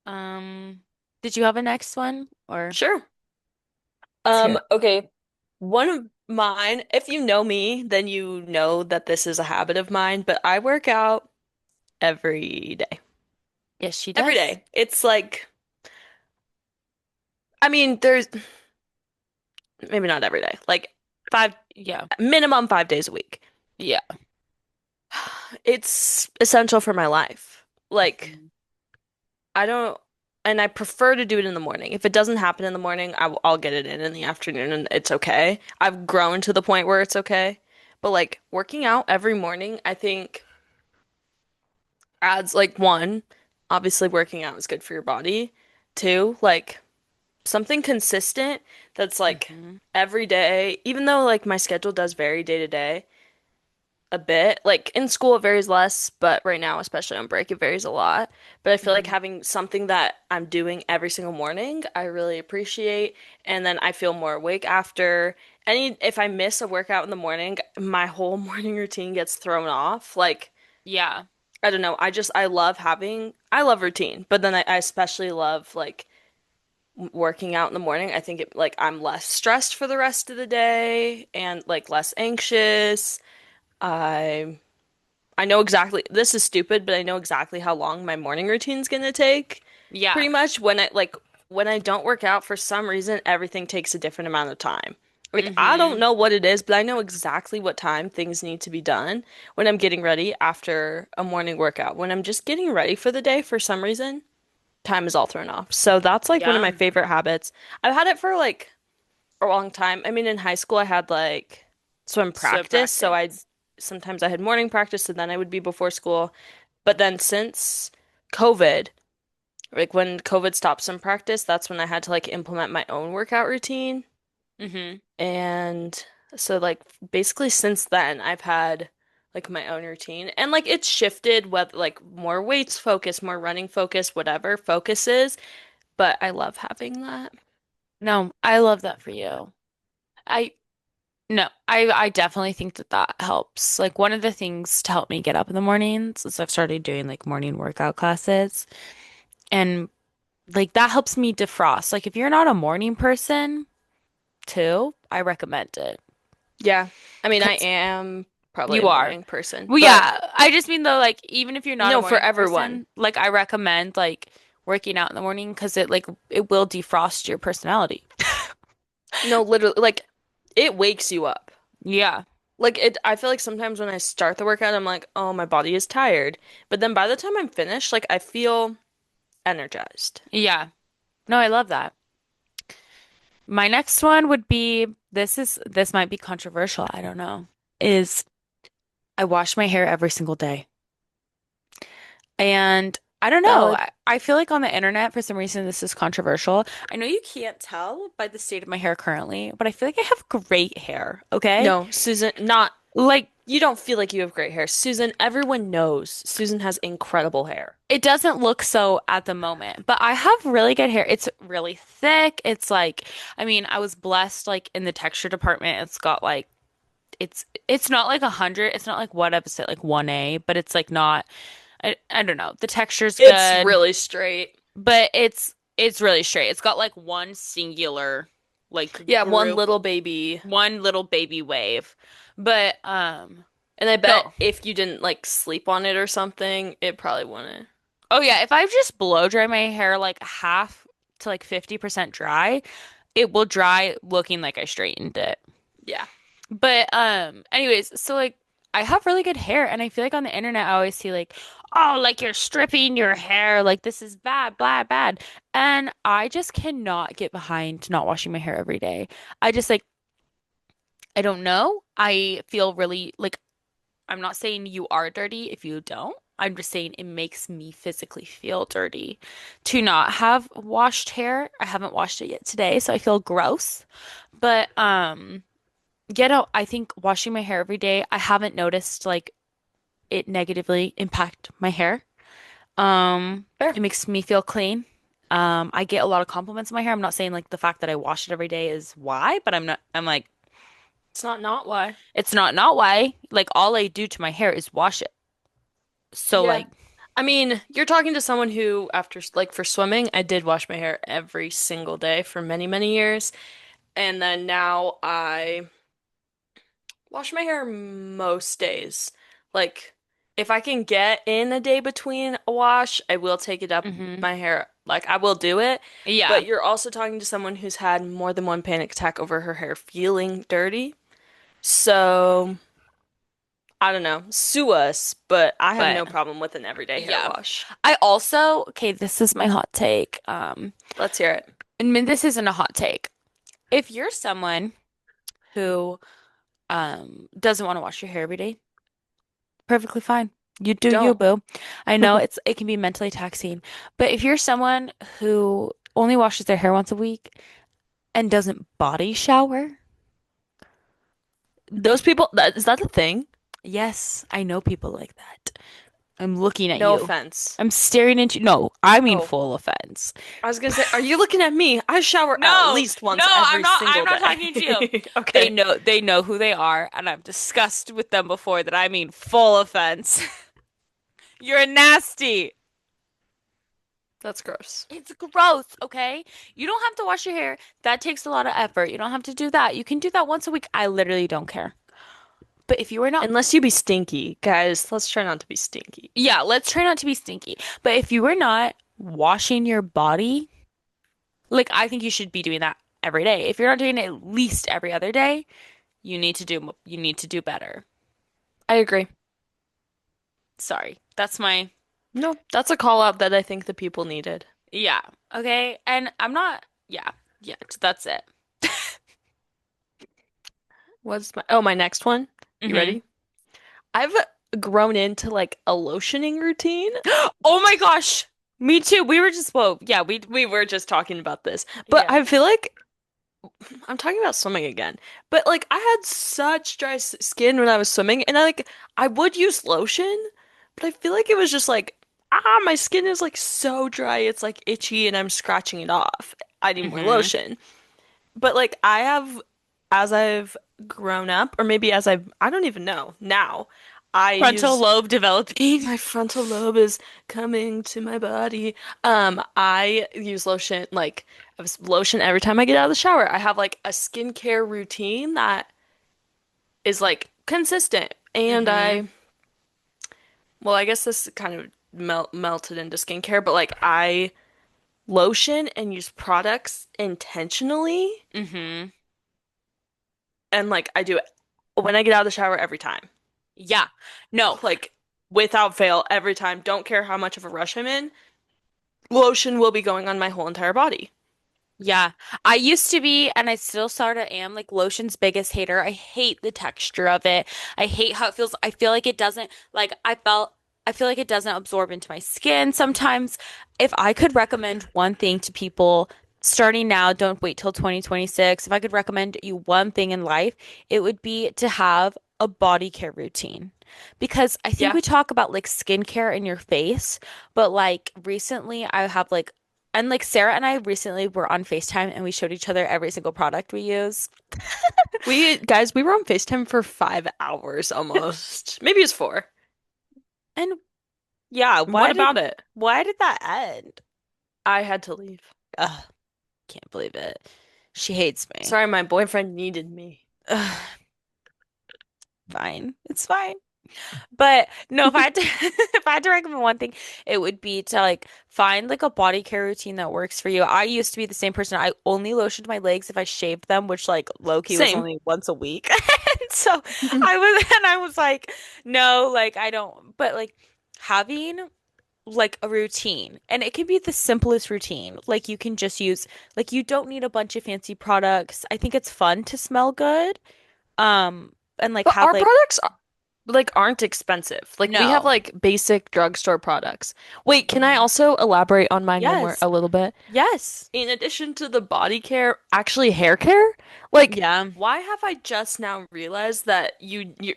[SPEAKER 2] Um, did you have a next one or
[SPEAKER 1] Sure.
[SPEAKER 2] let's hear it?
[SPEAKER 1] Okay. One of mine, if you know me, then you know that this is a habit of mine, but I work out every day.
[SPEAKER 2] Yes, she
[SPEAKER 1] Every
[SPEAKER 2] does.
[SPEAKER 1] day. It's like, I mean, there's maybe not every day, like five,
[SPEAKER 2] Yeah.
[SPEAKER 1] minimum 5 days a week.
[SPEAKER 2] Yeah.
[SPEAKER 1] It's essential for my life. Like,
[SPEAKER 2] Mhm.
[SPEAKER 1] I don't, and I prefer to do it in the morning. If it doesn't happen in the morning, I'll get it in the afternoon and it's okay. I've grown to the point where it's okay. But like working out every morning, I think adds like one, obviously working out is good for your body. Two, like something consistent that's like
[SPEAKER 2] Mhm.
[SPEAKER 1] every day, even though like my schedule does vary day to day a bit. Like in school, it varies less, but right now, especially on break, it varies a lot. But I feel like
[SPEAKER 2] Mhm.
[SPEAKER 1] having something that I'm doing every single morning, I really appreciate. And then I feel more awake after. If I miss a workout in the morning, my whole morning routine gets thrown off. Like,
[SPEAKER 2] Yeah.
[SPEAKER 1] I don't know. I love routine, but then I especially love like working out in the morning. I think like I'm less stressed for the rest of the day and like less anxious. I I know exactly, this is stupid, but I know exactly how long my morning routine's gonna take.
[SPEAKER 2] Yeah.
[SPEAKER 1] pretty much when I don't work out for some reason, everything takes a different amount of time. Like I don't
[SPEAKER 2] Hmm.
[SPEAKER 1] know what it is, but I know exactly what time things need to be done when I'm getting ready after a morning workout. When I'm just getting ready for the day for some reason, time is all thrown off. So that's like one of
[SPEAKER 2] Yeah.
[SPEAKER 1] my favorite habits. I've had it for like a long time. I mean, in high school I had like swim
[SPEAKER 2] So
[SPEAKER 1] practice, so I
[SPEAKER 2] practice.
[SPEAKER 1] sometimes I had morning practice and then I would be before school. But then since COVID, like when COVID stopped swim practice, that's when I had to like implement my own workout routine.
[SPEAKER 2] Hmm.
[SPEAKER 1] And so like basically since then I've had like my own routine and like it's shifted with like more weights focus, more running focus, whatever focus is, but I love having that.
[SPEAKER 2] No, I love that for you. I no, I definitely think that that helps. Like one of the things to help me get up in the mornings is I've started doing like morning workout classes, and like that helps me defrost. Like if you're not a morning person too, I recommend it.
[SPEAKER 1] Yeah. I mean, I
[SPEAKER 2] 'Cause
[SPEAKER 1] am probably a
[SPEAKER 2] you are.
[SPEAKER 1] morning person,
[SPEAKER 2] Well,
[SPEAKER 1] but
[SPEAKER 2] yeah, I just mean though, like even if you're not a
[SPEAKER 1] no, for
[SPEAKER 2] morning
[SPEAKER 1] everyone.
[SPEAKER 2] person, like I recommend like working out in the morning because it will defrost your personality.
[SPEAKER 1] No, literally like it wakes you up.
[SPEAKER 2] Yeah.
[SPEAKER 1] Like it I feel like sometimes when I start the workout I'm like, "Oh, my body is tired." But then by the time I'm finished, like I feel energized.
[SPEAKER 2] Yeah. No, I love that. My next one would be this might be controversial, I don't know. Is I wash my hair every single day. And I don't know.
[SPEAKER 1] Valid.
[SPEAKER 2] I feel like on the internet, for some reason, this is controversial. I know you can't tell by the state of my hair currently, but I feel like I have great hair, okay?
[SPEAKER 1] No, Susan, not
[SPEAKER 2] Like,
[SPEAKER 1] you don't feel like you have great hair. Susan, everyone knows Susan has incredible hair.
[SPEAKER 2] it doesn't look so at the moment, but I have really good hair. It's really thick. It's like, I mean, I was blessed like in the texture department. It's got like it's not like 100. It's not like what episode like 1A, but it's like not I don't know. The texture's
[SPEAKER 1] It's
[SPEAKER 2] good.
[SPEAKER 1] really straight.
[SPEAKER 2] But it's really straight. It's got like one singular like
[SPEAKER 1] Yeah, one
[SPEAKER 2] group,
[SPEAKER 1] little baby.
[SPEAKER 2] one little baby wave. But
[SPEAKER 1] And I bet
[SPEAKER 2] no.
[SPEAKER 1] if you didn't like sleep on it or something, it probably wouldn't.
[SPEAKER 2] Oh yeah, if I just blow dry my hair like half to like 50% dry, it will dry looking like I straightened it.
[SPEAKER 1] Yeah.
[SPEAKER 2] But anyways, so like I have really good hair and I feel like on the internet I always see like, oh, like you're stripping your hair, like this is bad, blah, bad. And I just cannot get behind not washing my hair every day. I just like I don't know. I feel really like I'm not saying you are dirty if you don't. I'm just saying it makes me physically feel dirty to not have washed hair. I haven't washed it yet today, so I feel gross. But I think washing my hair every day, I haven't noticed like it negatively impact my hair.
[SPEAKER 1] Fair.
[SPEAKER 2] It makes me feel clean. I get a lot of compliments on my hair. I'm not saying like the fact that I wash it every day is why, but I'm like,
[SPEAKER 1] It's not why.
[SPEAKER 2] it's not why. Like all I do to my hair is wash it. So
[SPEAKER 1] Yeah.
[SPEAKER 2] like,
[SPEAKER 1] I mean, you're talking to someone who, after, like, for swimming, I did wash my hair every single day for many, many years. And then now I wash my hair most days. Like, if I can get in a day between a wash, I will take it up
[SPEAKER 2] hmm
[SPEAKER 1] my hair. Like, I will do it.
[SPEAKER 2] yeah,
[SPEAKER 1] But you're also talking to someone who's had more than one panic attack over her hair feeling dirty. So, I don't know. Sue us, but I have
[SPEAKER 2] but
[SPEAKER 1] no problem with an everyday hair
[SPEAKER 2] yeah.
[SPEAKER 1] wash.
[SPEAKER 2] I also, okay, this is my hot take.
[SPEAKER 1] Let's hear it.
[SPEAKER 2] I mean, this isn't a hot take. If you're someone who doesn't want to wash your hair every day, perfectly fine. You do you,
[SPEAKER 1] Don't.
[SPEAKER 2] boo. I know it can be mentally taxing, but if you're someone who only washes their hair once a week and doesn't body shower,
[SPEAKER 1] Those people, is that a thing?
[SPEAKER 2] yes, I know people like that. I'm looking at
[SPEAKER 1] No
[SPEAKER 2] you.
[SPEAKER 1] offense.
[SPEAKER 2] I'm staring into no, I mean
[SPEAKER 1] Oh,
[SPEAKER 2] full offense.
[SPEAKER 1] I was gonna say, are you looking at me? I shower at
[SPEAKER 2] No,
[SPEAKER 1] least
[SPEAKER 2] no,
[SPEAKER 1] once every
[SPEAKER 2] I'm
[SPEAKER 1] single
[SPEAKER 2] not talking to you.
[SPEAKER 1] day. Okay.
[SPEAKER 2] They know who they are, and I've discussed with them before that I mean full offense. You're a nasty.
[SPEAKER 1] That's gross.
[SPEAKER 2] It's gross, okay? You don't have to wash your hair. That takes a lot of effort. You don't have to do that. You can do that once a week. I literally don't care. But if you are not,
[SPEAKER 1] Unless you be stinky. Guys, let's try not to be stinky.
[SPEAKER 2] yeah, let's try not to be stinky. But if you are not washing your body, like I think you should be doing that every day. If you're not doing it at least every other day, you need to do better.
[SPEAKER 1] I agree.
[SPEAKER 2] Sorry. That's my
[SPEAKER 1] No, that's a call out that I think the people needed.
[SPEAKER 2] yeah. Okay. And I'm not yeah. Yeah, that's it.
[SPEAKER 1] What's my next one? You
[SPEAKER 2] Hmm.
[SPEAKER 1] ready? I've grown into like a lotioning routine.
[SPEAKER 2] Oh my gosh. Me too. We were just well, yeah,
[SPEAKER 1] We were just talking about this, but
[SPEAKER 2] yeah.
[SPEAKER 1] I feel like I'm talking about swimming again. But like I had such dry skin when I was swimming, and I would use lotion, but I feel like it was just like my skin is like so dry, it's like itchy, and I'm scratching it off. I need more
[SPEAKER 2] Hmm.
[SPEAKER 1] lotion. But like I have, as I've grown up, or maybe I don't even know now, I
[SPEAKER 2] Frontal
[SPEAKER 1] use
[SPEAKER 2] lobe developing.
[SPEAKER 1] my frontal lobe is coming to my body. I use lotion I have lotion every time I get out of the shower. I have like a skincare routine that is like consistent, and
[SPEAKER 2] Hmm.
[SPEAKER 1] I guess this kind of melted into skincare, but like I lotion and use products intentionally,
[SPEAKER 2] Hmm.
[SPEAKER 1] and like I do it when I get out of the shower every time.
[SPEAKER 2] Yeah. No.
[SPEAKER 1] Like without fail, every time. Don't care how much of a rush I'm in. Lotion will be going on my whole entire body.
[SPEAKER 2] Yeah. I used to be, and I still sort of am, like lotion's biggest hater. I hate the texture of it. I hate how it feels. I feel like it doesn't, like, I feel like it doesn't absorb into my skin sometimes. If I could recommend one thing to people starting now, don't wait till 2026. If I could recommend you one thing in life, it would be to have a body care routine. Because I think
[SPEAKER 1] Yeah.
[SPEAKER 2] we talk about like skincare in your face, but like recently I have like and like Sarah and I recently were on FaceTime and we showed each other every single product we use.
[SPEAKER 1] We were on FaceTime for 5 hours almost. Maybe it's 4.
[SPEAKER 2] And yeah,
[SPEAKER 1] What about it?
[SPEAKER 2] why did that end?
[SPEAKER 1] I had to leave.
[SPEAKER 2] Ugh, can't believe it. She hates me.
[SPEAKER 1] Sorry, my boyfriend needed me.
[SPEAKER 2] Ugh, fine. It's fine. But no, if I had to if I had to recommend one thing, it would be to like find like a body care routine that works for you. I used to be the same person. I only lotioned my legs if I shaved them, which like low key was
[SPEAKER 1] Same.
[SPEAKER 2] only once a week. And so I was like, no, like I don't but like having like a routine and it can be the simplest routine. Like you can just use like you don't need a bunch of fancy products. I think it's fun to smell good. And like
[SPEAKER 1] But
[SPEAKER 2] have
[SPEAKER 1] our
[SPEAKER 2] like
[SPEAKER 1] products like aren't expensive. Like we have
[SPEAKER 2] no.
[SPEAKER 1] like basic drugstore products. Wait, can I
[SPEAKER 2] Mhm.
[SPEAKER 1] also elaborate on mine one more
[SPEAKER 2] Yes.
[SPEAKER 1] a little bit?
[SPEAKER 2] Yes.
[SPEAKER 1] In addition to the body care, actually hair care? Like,
[SPEAKER 2] Yeah.
[SPEAKER 1] why have I just now realized that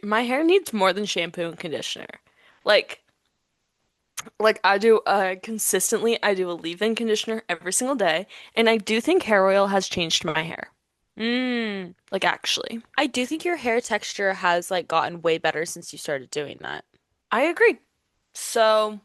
[SPEAKER 1] my hair needs more than shampoo and conditioner? Like, I do consistently I do a leave-in conditioner every single day, and I do think hair oil has changed my hair.
[SPEAKER 2] Mm.
[SPEAKER 1] Like actually.
[SPEAKER 2] I do think your hair texture has like gotten way better since you started doing that.
[SPEAKER 1] I agree. So,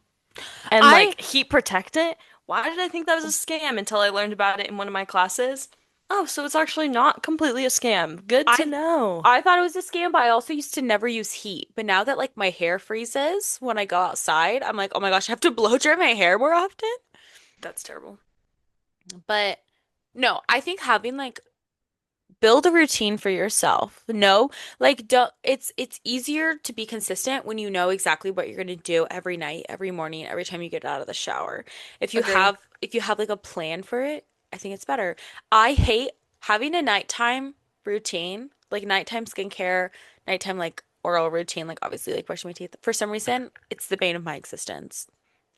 [SPEAKER 1] and
[SPEAKER 2] I
[SPEAKER 1] like heat protectant, why did I think that was a scam until I learned about it in one of my classes? Oh, so it's actually not completely a scam. Good to
[SPEAKER 2] I
[SPEAKER 1] know.
[SPEAKER 2] I thought it was a scam, but I also used to never use heat. But now that like my hair freezes when I go outside, I'm like, oh my gosh, I have to blow dry my hair more often.
[SPEAKER 1] That's terrible.
[SPEAKER 2] But no, I think having like build a routine for yourself. No, like don't it's easier to be consistent when you know exactly what you're going to do every night, every morning, every time you get out of the shower.
[SPEAKER 1] Agree.
[SPEAKER 2] If you have like a plan for it, I think it's better. I hate having a nighttime routine, like nighttime skincare, nighttime like oral routine, like obviously like brushing my teeth. For some reason, it's the bane of my existence.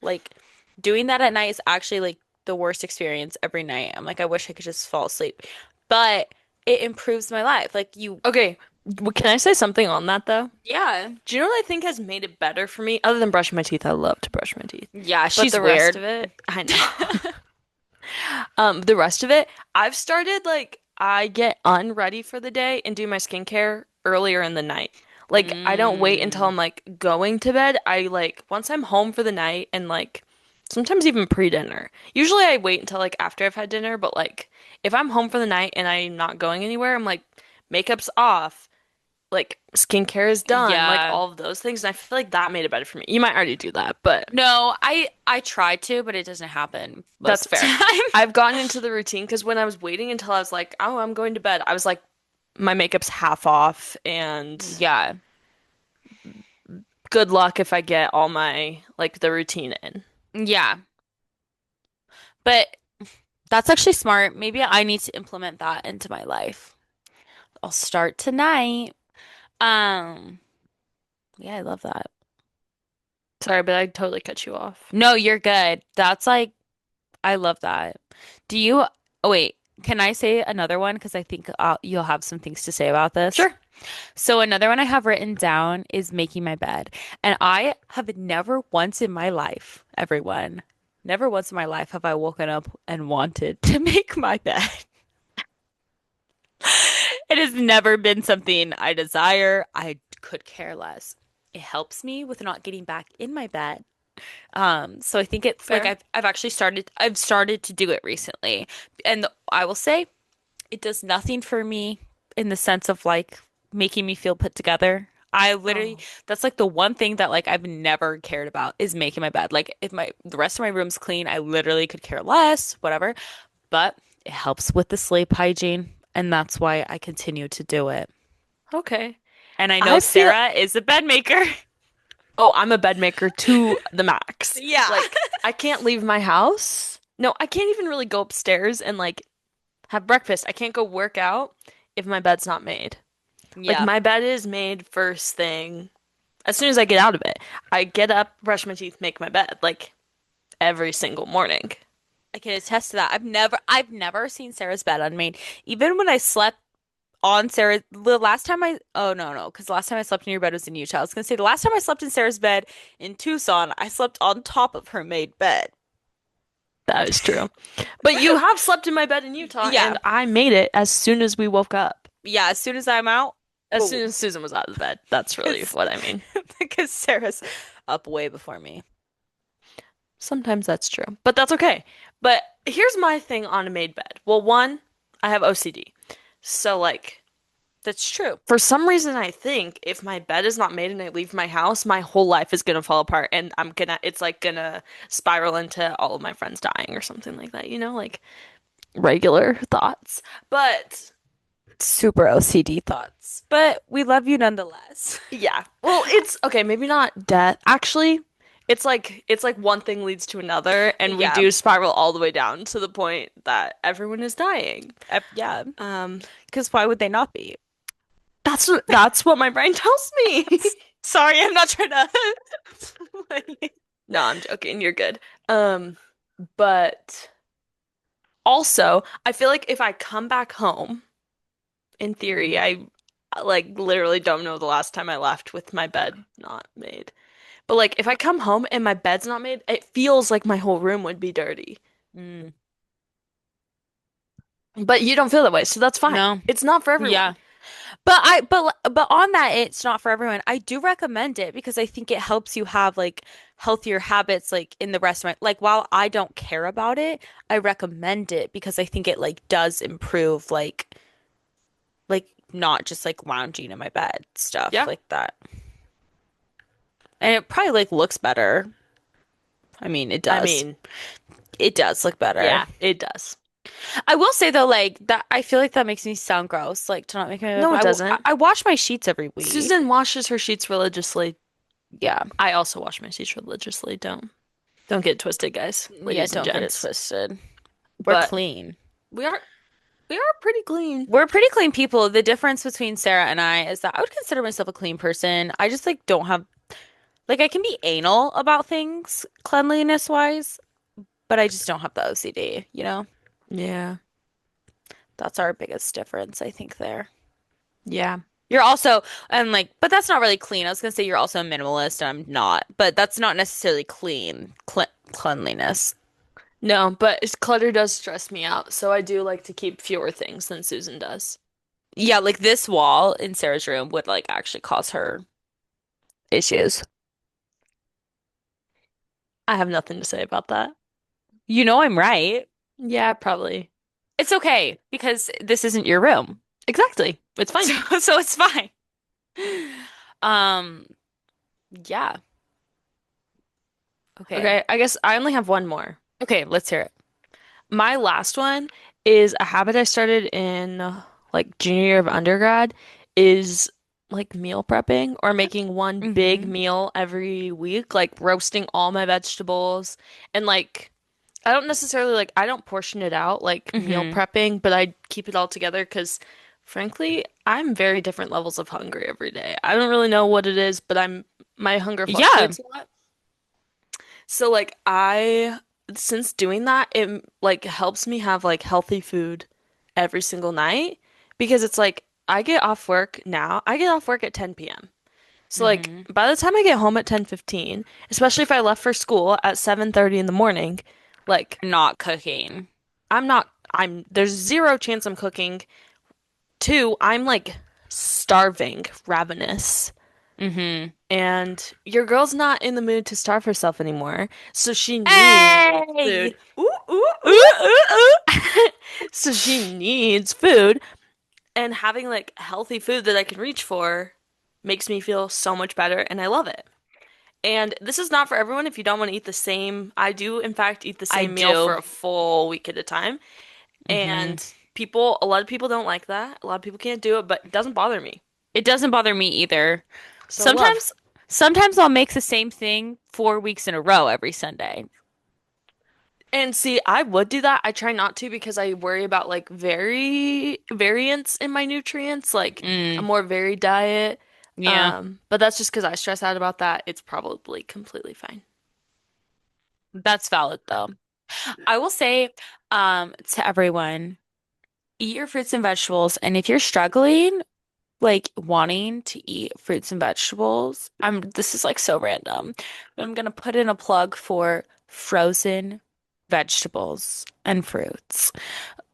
[SPEAKER 2] Like doing that at night is actually like the worst experience every night. I'm like, I wish I could just fall asleep. But it improves my life. Like you,
[SPEAKER 1] Okay, can I say something on that though?
[SPEAKER 2] yeah.
[SPEAKER 1] Do you know what I think has made it better for me? Other than brushing my teeth, I love to brush my teeth.
[SPEAKER 2] Yeah,
[SPEAKER 1] But
[SPEAKER 2] she's
[SPEAKER 1] the rest
[SPEAKER 2] weird.
[SPEAKER 1] of it, I know. The rest of it, I've started like I get unready for the day and do my skincare earlier in the night. Like I don't wait until
[SPEAKER 2] Mm.
[SPEAKER 1] I'm like going to bed. I like once I'm home for the night and like sometimes even pre-dinner. Usually I wait until like after I've had dinner, but like if I'm home for the night and I'm not going anywhere, I'm like makeup's off. like skincare is done, like
[SPEAKER 2] Yeah.
[SPEAKER 1] all of those things. And I feel like that made it better for me. You might already do that, but
[SPEAKER 2] No, I try to, but it doesn't happen
[SPEAKER 1] that's
[SPEAKER 2] most of the
[SPEAKER 1] fair.
[SPEAKER 2] time.
[SPEAKER 1] I've gotten into the routine because when I was waiting until I was like, oh, I'm going to bed, I was like, my makeup's half off, and
[SPEAKER 2] Yeah.
[SPEAKER 1] good luck if I get all my like the routine in.
[SPEAKER 2] Yeah. But that's actually smart. Maybe I need to implement that into my life. I'll start tonight. Um, yeah, I love that.
[SPEAKER 1] Sorry, but I totally cut you off.
[SPEAKER 2] No, you're good. That's like I love that. Do you, oh wait, can I say another one? Because I think you'll have some things to say about this.
[SPEAKER 1] Sure.
[SPEAKER 2] So another one I have written down is making my bed. And I have never once in my life, everyone, never once in my life have I woken up and wanted to make my bed. It has never been something I desire. I could care less. It helps me with not getting back in my bed. So I think it's like
[SPEAKER 1] Fair.
[SPEAKER 2] I've started to do it recently. And I will say it does nothing for me in the sense of like making me feel put together. I literally
[SPEAKER 1] Oh.
[SPEAKER 2] that's like the one thing that like I've never cared about is making my bed. Like if my the rest of my room's clean, I literally could care less, whatever. But it helps with the sleep hygiene, and that's why I continue to do it.
[SPEAKER 1] Okay.
[SPEAKER 2] And I know
[SPEAKER 1] I feel
[SPEAKER 2] Sarah is a bed maker.
[SPEAKER 1] Oh, I'm a bed maker to the max.
[SPEAKER 2] Yeah.
[SPEAKER 1] Like, I can't leave my house. No, I can't even really go upstairs and like have breakfast. I can't go work out if my bed's not made. Like,
[SPEAKER 2] Yeah.
[SPEAKER 1] my bed is made first thing as soon as I get out of it. I get up, brush my teeth, make my bed, like every single morning.
[SPEAKER 2] I can attest to that. I've never seen Sarah's bed unmade. Even when I slept on Sarah, the last time oh no, because the last time I slept in your bed was in Utah. I was gonna say the last time I slept in Sarah's bed in Tucson, I slept on top of her made bed.
[SPEAKER 1] That is true. But you have slept in my bed in Utah,
[SPEAKER 2] Yeah.
[SPEAKER 1] and I made it as soon as we woke up.
[SPEAKER 2] Yeah, as soon as I'm out,
[SPEAKER 1] As soon
[SPEAKER 2] boom.
[SPEAKER 1] as Susan was out of the bed. That's really
[SPEAKER 2] Because
[SPEAKER 1] what I mean.
[SPEAKER 2] because Sarah's up way before me.
[SPEAKER 1] Sometimes that's true, but that's okay. But here's my thing on a made bed. Well, one, I have OCD. So, like,
[SPEAKER 2] That's true.
[SPEAKER 1] for some reason, I think if my bed is not made and I leave my house, my whole life is gonna fall apart and it's like gonna spiral into all of my friends dying or something like that, like regular thoughts. But
[SPEAKER 2] Super OCD thoughts. But we love you nonetheless.
[SPEAKER 1] yeah, well, it's okay, maybe not death. Actually, it's like one thing leads to another, and we
[SPEAKER 2] Yeah.
[SPEAKER 1] do spiral all the way down to the point that everyone is dying.
[SPEAKER 2] Yeah.
[SPEAKER 1] Um,
[SPEAKER 2] Because why would they not be?
[SPEAKER 1] that's what my brain tells me.
[SPEAKER 2] Sorry, I'm not trying to.
[SPEAKER 1] No, I'm joking. You're good. But also, I feel like if I come back home, in theory,
[SPEAKER 2] Mhm.
[SPEAKER 1] I like literally don't know the last time I left with my bed not made. But like if I come home and my bed's not made, it feels like my whole room would be dirty.
[SPEAKER 2] Mm.
[SPEAKER 1] But you don't feel that way, so that's fine.
[SPEAKER 2] No.
[SPEAKER 1] It's not for
[SPEAKER 2] Yeah.
[SPEAKER 1] everyone.
[SPEAKER 2] But on that it's not for everyone. I do recommend it because I think it helps you have like healthier habits like in the rest of my like while I don't care about it, I recommend it because I think it like does improve like not just like lounging in my bed, stuff
[SPEAKER 1] Yeah.
[SPEAKER 2] like that. And it probably like looks better. I mean, it
[SPEAKER 1] I
[SPEAKER 2] does.
[SPEAKER 1] mean,
[SPEAKER 2] It does look better.
[SPEAKER 1] yeah, it does.
[SPEAKER 2] I will say though, like that, I feel like that makes me sound gross, like to not make my bed.
[SPEAKER 1] No,
[SPEAKER 2] But
[SPEAKER 1] it doesn't.
[SPEAKER 2] I wash my sheets every week.
[SPEAKER 1] Susan washes her sheets religiously.
[SPEAKER 2] Yeah,
[SPEAKER 1] I also wash my sheets religiously. Don't get it twisted, guys,
[SPEAKER 2] yeah.
[SPEAKER 1] ladies and
[SPEAKER 2] Don't get it
[SPEAKER 1] gents.
[SPEAKER 2] twisted. We're
[SPEAKER 1] But
[SPEAKER 2] clean.
[SPEAKER 1] we are we are pretty clean.
[SPEAKER 2] We're pretty clean people. The difference between Sarah and I is that I would consider myself a clean person. I just like don't have like I can be anal about things cleanliness wise, but I just don't have the OCD, you know?
[SPEAKER 1] Yeah.
[SPEAKER 2] That's our biggest difference, I think, there.
[SPEAKER 1] Yeah.
[SPEAKER 2] You're also, and like, but that's not really clean. I was gonna say you're also a minimalist, and I'm not, but that's not necessarily cleanliness.
[SPEAKER 1] No, but clutter does stress me out, so I do like to keep fewer things than Susan does.
[SPEAKER 2] Yeah, like this wall in Sarah's room would like actually cause her issues.
[SPEAKER 1] I have nothing to say about that.
[SPEAKER 2] You know I'm right.
[SPEAKER 1] Yeah, probably.
[SPEAKER 2] It's okay because this isn't your room.
[SPEAKER 1] Exactly. It's fine.
[SPEAKER 2] So it's fine. Um, yeah. Okay.
[SPEAKER 1] Okay, I guess I only have one more.
[SPEAKER 2] Okay, let's hear it.
[SPEAKER 1] My last one is a habit I started in like junior year of undergrad is like meal prepping or making one big
[SPEAKER 2] Mm-hmm.
[SPEAKER 1] meal every week, like roasting all my vegetables and like I don't necessarily like I don't portion it out like meal
[SPEAKER 2] Mm-hmm.
[SPEAKER 1] prepping, but I keep it all together because frankly, I'm very different levels of hungry every day. I don't really know what it is, but my hunger
[SPEAKER 2] Yeah.
[SPEAKER 1] fluctuates a lot. So like I since doing that, it like helps me have like healthy food every single night because it's like I get off work at 10 p.m. So like
[SPEAKER 2] Mm-hmm.
[SPEAKER 1] by the time I get home at 10:15, especially if I left for school at 7:30 in the morning, like
[SPEAKER 2] Not cooking.
[SPEAKER 1] I'm there's zero chance I'm cooking. Two, I'm like starving, ravenous.
[SPEAKER 2] Mm-hmm.
[SPEAKER 1] And your girl's not in the mood to starve herself anymore, so she needs
[SPEAKER 2] Hey!
[SPEAKER 1] food. Ooh, ooh,
[SPEAKER 2] Ooh,
[SPEAKER 1] ooh.
[SPEAKER 2] ooh, ooh.
[SPEAKER 1] So she needs food, and having like healthy food that I can reach for makes me feel so much better, and I love it. And this is not for everyone if you don't want to eat the same. I do, in fact, eat the
[SPEAKER 2] I
[SPEAKER 1] same meal
[SPEAKER 2] do.
[SPEAKER 1] for a full week at a time.
[SPEAKER 2] Mm-hmm.
[SPEAKER 1] And a lot of people don't like that. A lot of people can't do it, but it doesn't bother me.
[SPEAKER 2] It doesn't bother me either.
[SPEAKER 1] So love.
[SPEAKER 2] Sometimes, sometimes I'll make the same thing 4 weeks in a row every Sunday.
[SPEAKER 1] And see, I would do that. I try not to because I worry about like variance in my nutrients, like a
[SPEAKER 2] Mm,
[SPEAKER 1] more varied diet.
[SPEAKER 2] yeah,
[SPEAKER 1] But that's just because I stress out about that. It's probably completely fine.
[SPEAKER 2] that's valid though. I will say, to everyone, eat your fruits and vegetables. And if you're struggling, like wanting to eat fruits and vegetables, this is like so random, but I'm gonna put in a plug for frozen vegetables and fruits.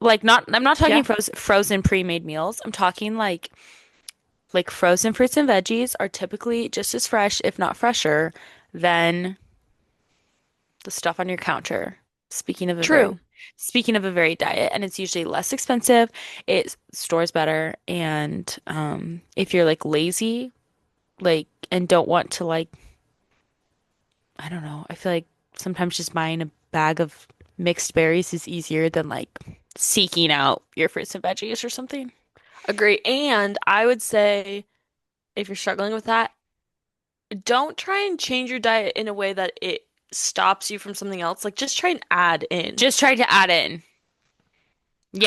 [SPEAKER 2] Like I'm not talking
[SPEAKER 1] Yeah,
[SPEAKER 2] frozen pre-made meals. I'm talking like frozen fruits and veggies are typically just as fresh, if not fresher, than the stuff on your counter. Speaking of a very
[SPEAKER 1] true.
[SPEAKER 2] speaking of a very diet, and it's usually less expensive, it stores better, and if you're like lazy, like and don't want to like I don't know, I feel like sometimes just buying a bag of mixed berries is easier than like seeking out your fruits and veggies or something.
[SPEAKER 1] Agree. And I would say if you're struggling with that, don't try and change your diet in a way that it stops you from something else. Like just try and add in.
[SPEAKER 2] Just try to add in.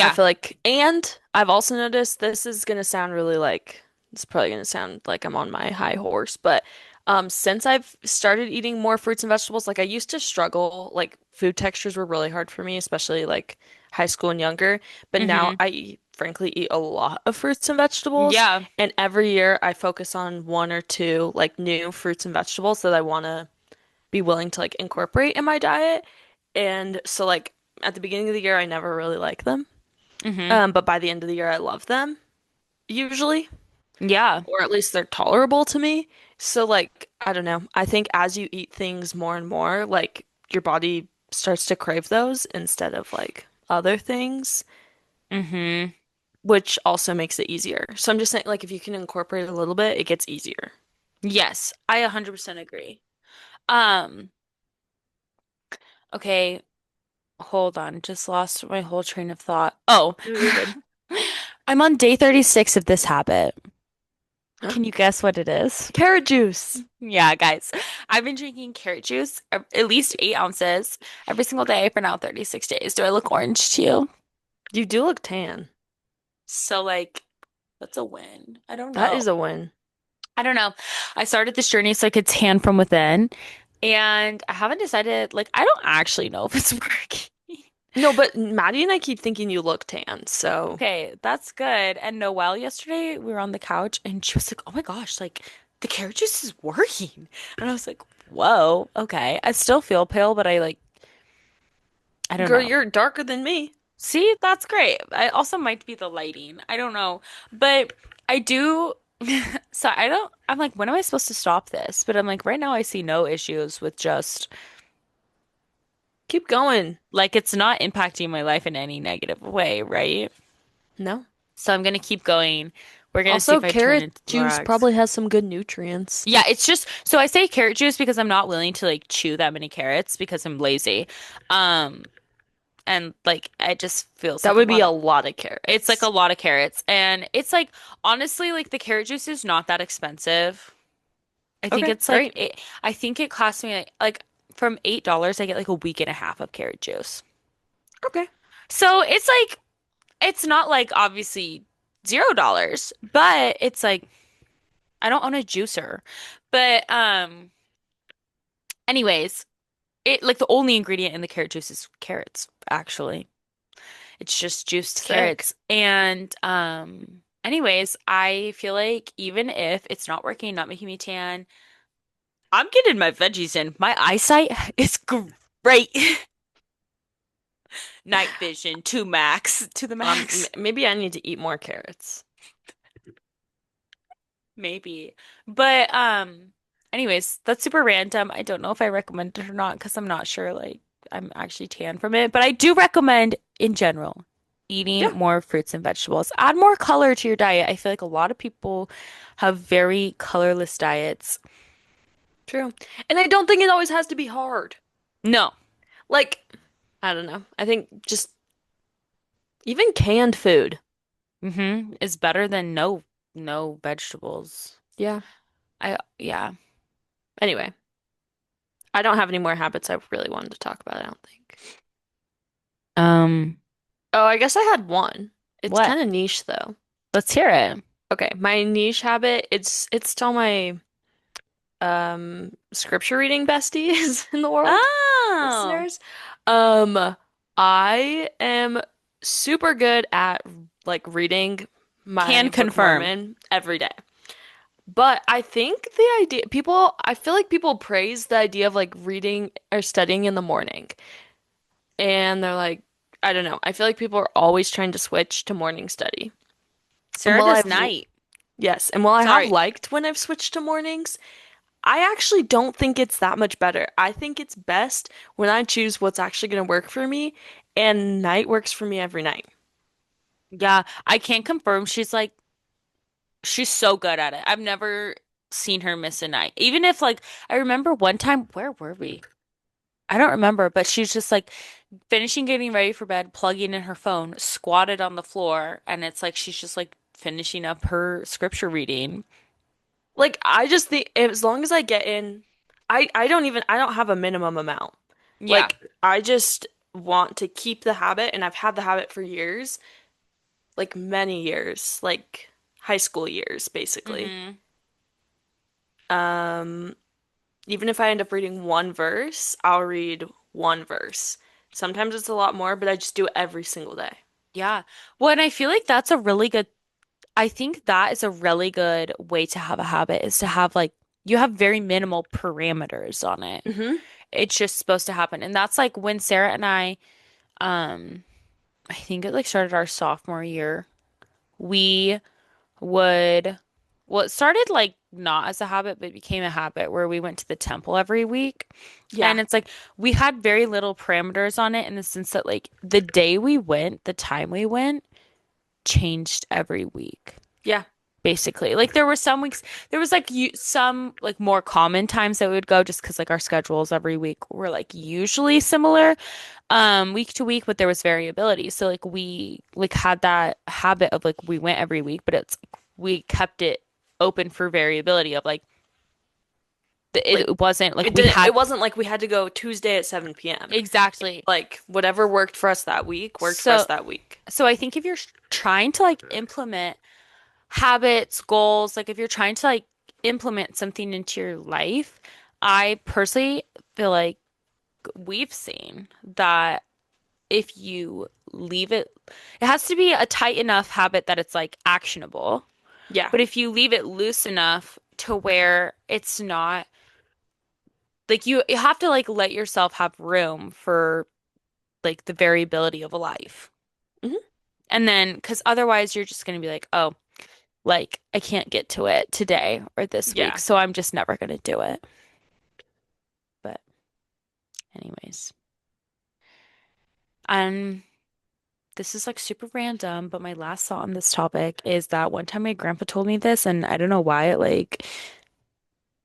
[SPEAKER 1] I
[SPEAKER 2] Yeah.
[SPEAKER 1] feel like, and I've also noticed this is gonna sound really like it's probably gonna sound like I'm on my high horse, but since I've started eating more fruits and vegetables, like I used to struggle, like food textures were really hard for me, especially like high school and younger. But now
[SPEAKER 2] Mm-hmm.
[SPEAKER 1] frankly eat a lot of fruits and vegetables,
[SPEAKER 2] Yeah.
[SPEAKER 1] and every year I focus on one or two like new fruits and vegetables that I want to be willing to like incorporate in my diet. And so like at the beginning of the year, I never really like them.
[SPEAKER 2] Mm-hmm.
[SPEAKER 1] But by the end of the year, I love them usually,
[SPEAKER 2] Yeah.
[SPEAKER 1] or at least they're tolerable to me. So, like, I don't know. I think as you eat things more and more, like, your body starts to crave those instead of like other things,
[SPEAKER 2] Mm-hmm.
[SPEAKER 1] which also makes it easier. So, I'm just saying, like, if you can incorporate a little bit, it gets easier.
[SPEAKER 2] Yes, I 100% agree. Um, okay, hold on. Just lost my whole train of thought. Oh,
[SPEAKER 1] No, you're good.
[SPEAKER 2] I'm on day 36 of this habit. Can you guess what it is?
[SPEAKER 1] Carrot juice.
[SPEAKER 2] Yeah, guys. I've been drinking carrot juice at least 8 ounces every single day for now 36 days. Do I look orange to you?
[SPEAKER 1] You do look tan.
[SPEAKER 2] So, like, that's a win. I don't
[SPEAKER 1] That
[SPEAKER 2] know.
[SPEAKER 1] is a win.
[SPEAKER 2] I don't know. I started this journey so I could tan from within, and I haven't decided, like, I don't actually know if it's working.
[SPEAKER 1] No, but Maddie and I keep thinking you look tan, so
[SPEAKER 2] Okay, that's good. And Noelle yesterday, we were on the couch and she was like, "Oh my gosh, like the carrot juice is working." And I was like, "Whoa, okay." I still feel pale, but I don't
[SPEAKER 1] girl,
[SPEAKER 2] know.
[SPEAKER 1] you're darker than me.
[SPEAKER 2] See, that's great. I also might be the lighting. I don't know. But I do so I'm like, when am I supposed to stop this? But I'm like, right now I see no issues with just
[SPEAKER 1] Keep going.
[SPEAKER 2] like it's not impacting my life in any negative way, right?
[SPEAKER 1] No.
[SPEAKER 2] So I'm gonna keep going We're gonna see
[SPEAKER 1] Also,
[SPEAKER 2] if I turn
[SPEAKER 1] carrot
[SPEAKER 2] into
[SPEAKER 1] juice
[SPEAKER 2] rags.
[SPEAKER 1] probably has some good nutrients.
[SPEAKER 2] Yeah, it's just so I say carrot juice because I'm not willing to like chew that many carrots because I'm lazy. Um, and like it just feels
[SPEAKER 1] That
[SPEAKER 2] like a
[SPEAKER 1] would be
[SPEAKER 2] lot
[SPEAKER 1] a
[SPEAKER 2] of
[SPEAKER 1] lot of
[SPEAKER 2] it's like a
[SPEAKER 1] carrots.
[SPEAKER 2] lot of carrots. And it's like honestly, like the carrot juice is not that expensive. I think
[SPEAKER 1] Okay,
[SPEAKER 2] it's like
[SPEAKER 1] great.
[SPEAKER 2] I think it costs me like from $8 I get like a week and a half of carrot juice.
[SPEAKER 1] Okay.
[SPEAKER 2] So it's like it's not like obviously $0, but it's like I don't own a juicer. But anyways, it like the only ingredient in the carrot juice is carrots, actually. It's just juiced
[SPEAKER 1] Sick.
[SPEAKER 2] carrots. And anyways, I feel like even if it's not working, not making me tan, I'm getting my veggies in. My eyesight is great. Night vision to the max.
[SPEAKER 1] Maybe I need to eat more carrots.
[SPEAKER 2] Maybe. But anyways, that's super random. I don't know if I recommend it or not because I'm not sure like I'm actually tan from it, but I do recommend in general eating
[SPEAKER 1] Yeah,
[SPEAKER 2] more fruits and vegetables. Add more color to your diet. I feel like a lot of people have very colorless diets.
[SPEAKER 1] true. And I don't think it always has to be hard.
[SPEAKER 2] No.
[SPEAKER 1] Like, I don't know. I think just even canned food.
[SPEAKER 2] Is better than no vegetables.
[SPEAKER 1] Yeah.
[SPEAKER 2] Yeah.
[SPEAKER 1] Anyway, I don't have any more habits I really wanted to talk about, I don't think.
[SPEAKER 2] Um,
[SPEAKER 1] Oh, I guess I had one. It's
[SPEAKER 2] what?
[SPEAKER 1] kind of niche though.
[SPEAKER 2] Let's hear it.
[SPEAKER 1] Okay, my niche habit, it's to all my scripture reading besties in the world,
[SPEAKER 2] Oh,
[SPEAKER 1] listeners. I am super good at like reading
[SPEAKER 2] can
[SPEAKER 1] my Book of
[SPEAKER 2] confirm.
[SPEAKER 1] Mormon every day. But I think the idea, I feel like people praise the idea of like reading or studying in the morning. And they're like, I don't know. I feel like people are always trying to switch to morning study. And
[SPEAKER 2] Sarah does night.
[SPEAKER 1] while I have
[SPEAKER 2] Sorry.
[SPEAKER 1] liked when I've switched to mornings, I actually don't think it's that much better. I think it's best when I choose what's actually going to work for me, and night works for me every night.
[SPEAKER 2] Yeah, I can confirm she's so good at it. I've never seen her miss a night. Even if like I remember one time, where were we? I don't remember, but she's just like finishing getting ready for bed, plugging in her phone, squatted on the floor, and it's like she's just like finishing up her scripture reading.
[SPEAKER 1] Like I just think as long as I get in, I don't have a minimum amount.
[SPEAKER 2] Yeah.
[SPEAKER 1] Like I just want to keep the habit, and I've had the habit for years, like many years, like high school years basically.
[SPEAKER 2] hmm
[SPEAKER 1] Um Even if I end up reading one verse, I'll read one verse. Sometimes it's a lot more, but I just do it every single day.
[SPEAKER 2] Yeah. Well, and I feel like I think that is a really good way to have a habit is to have like you have very minimal parameters on it.
[SPEAKER 1] Hmm.
[SPEAKER 2] It's just supposed to happen. And that's like when Sarah and um I think it like started our sophomore year. We would well, it started like not as a habit, but it became a habit where we went to the temple every week.
[SPEAKER 1] Yeah.
[SPEAKER 2] And it's like we had very little parameters on it in the sense that like the day we went, the time we went changed every week.
[SPEAKER 1] Yeah.
[SPEAKER 2] Basically. Like there were some weeks, there was like some like more common times that we would go just because like our schedules every week were like usually similar week to week, but there was variability. So like we like had that habit of like we went every week, but it's like, we kept it open for variability of like
[SPEAKER 1] Like
[SPEAKER 2] it wasn't like we had
[SPEAKER 1] it wasn't like we had to go Tuesday at 7 p.m.
[SPEAKER 2] exactly.
[SPEAKER 1] Like whatever worked for us that week worked for us
[SPEAKER 2] So
[SPEAKER 1] that week.
[SPEAKER 2] so I think if you're trying to like implement habits, goals, like if you're trying to like implement something into your life, I personally feel like we've seen that if you leave it, it has to be a tight enough habit that it's like actionable.
[SPEAKER 1] Yeah.
[SPEAKER 2] But if you leave it loose enough to where it's not like you have to like let yourself have room for like the variability of a life.
[SPEAKER 1] Hmm.
[SPEAKER 2] And then, because otherwise you're just going to be like, oh, like I can't get to it today or this week,
[SPEAKER 1] Yeah.
[SPEAKER 2] so I'm just never gonna do it. But anyways, um, this is like super random, but my last thought on this topic is that one time my grandpa told me this, and I don't know why it like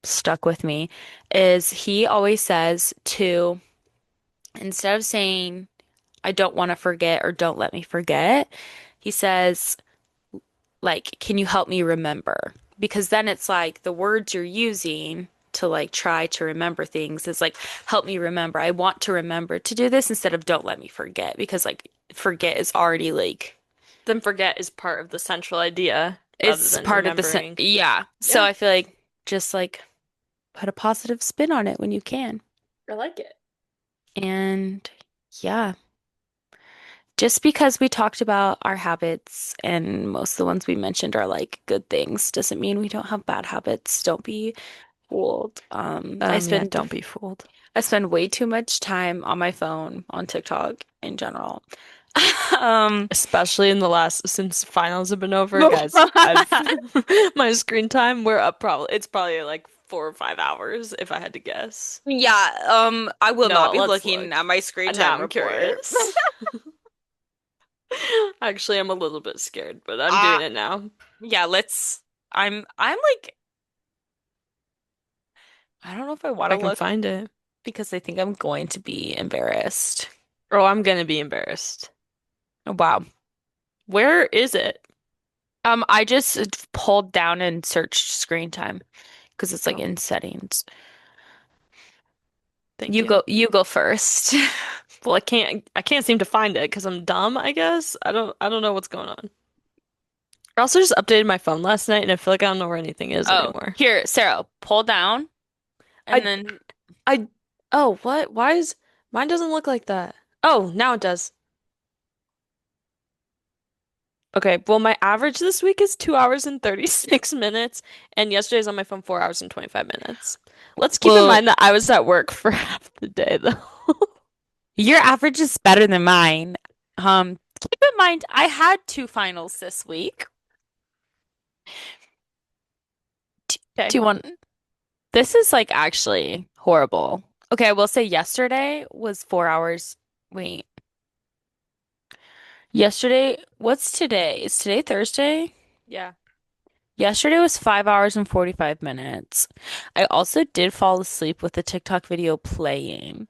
[SPEAKER 2] stuck with me, is he always says to, instead of saying, I don't want to forget or don't let me forget, he says, like, can you help me remember? Because then it's like the words you're using to like try to remember things is like, help me remember. I want to remember to do this instead of don't let me forget because like forget is already like
[SPEAKER 1] Then forget is part of the central idea rather
[SPEAKER 2] it's
[SPEAKER 1] than
[SPEAKER 2] part of the
[SPEAKER 1] remembering.
[SPEAKER 2] yeah. So
[SPEAKER 1] Yeah,
[SPEAKER 2] I feel like just like put a positive spin on it when you can.
[SPEAKER 1] I like it.
[SPEAKER 2] And yeah, just because we talked about our habits and most of the ones we mentioned are like good things doesn't mean we don't have bad habits. Don't be fooled.
[SPEAKER 1] Yeah, don't be fooled.
[SPEAKER 2] I spend way too much time on my phone, on TikTok in general. Um,
[SPEAKER 1] Especially in the last since finals have been over, guys. I've my screen time, we're up probably it's probably like 4 or 5 hours if I had to guess.
[SPEAKER 2] yeah, I will not
[SPEAKER 1] No,
[SPEAKER 2] be
[SPEAKER 1] let's
[SPEAKER 2] looking
[SPEAKER 1] look.
[SPEAKER 2] at my screen
[SPEAKER 1] Now
[SPEAKER 2] time
[SPEAKER 1] I'm
[SPEAKER 2] report.
[SPEAKER 1] curious. Actually, I'm a little bit scared, but I'm
[SPEAKER 2] Uh,
[SPEAKER 1] doing it now.
[SPEAKER 2] yeah, I'm like, I don't know if I want to
[SPEAKER 1] I can
[SPEAKER 2] look
[SPEAKER 1] find it.
[SPEAKER 2] because I think I'm going to be embarrassed.
[SPEAKER 1] Oh, I'm gonna be embarrassed.
[SPEAKER 2] Wow.
[SPEAKER 1] Where is it?
[SPEAKER 2] I just pulled down and searched screen time because it's like
[SPEAKER 1] Oh,
[SPEAKER 2] in settings.
[SPEAKER 1] thank you.
[SPEAKER 2] You go first.
[SPEAKER 1] Well, I can't seem to find it because I'm dumb, I guess. I don't know what's going on. I also just updated my phone last night and I feel like I don't know where anything is
[SPEAKER 2] Oh,
[SPEAKER 1] anymore.
[SPEAKER 2] here, Sarah, pull down and
[SPEAKER 1] I
[SPEAKER 2] then
[SPEAKER 1] I oh, what? Why is mine doesn't look like that? Oh, now it does. Okay, well my average this week is 2 hours and 36 minutes and yesterday's on my phone 4 hours and 25 minutes. Let's keep in
[SPEAKER 2] well,
[SPEAKER 1] mind that I was at work for half the day though.
[SPEAKER 2] your average is better than mine. Keep in mind, I had two finals this week. Do
[SPEAKER 1] Okay.
[SPEAKER 2] you want? This is like actually horrible. Okay, I will say yesterday was 4 hours. Wait, yesterday, what's today? Is today Thursday?
[SPEAKER 1] Yeah.
[SPEAKER 2] Yesterday was 5 hours and 45 minutes. I also did fall asleep with the TikTok video playing.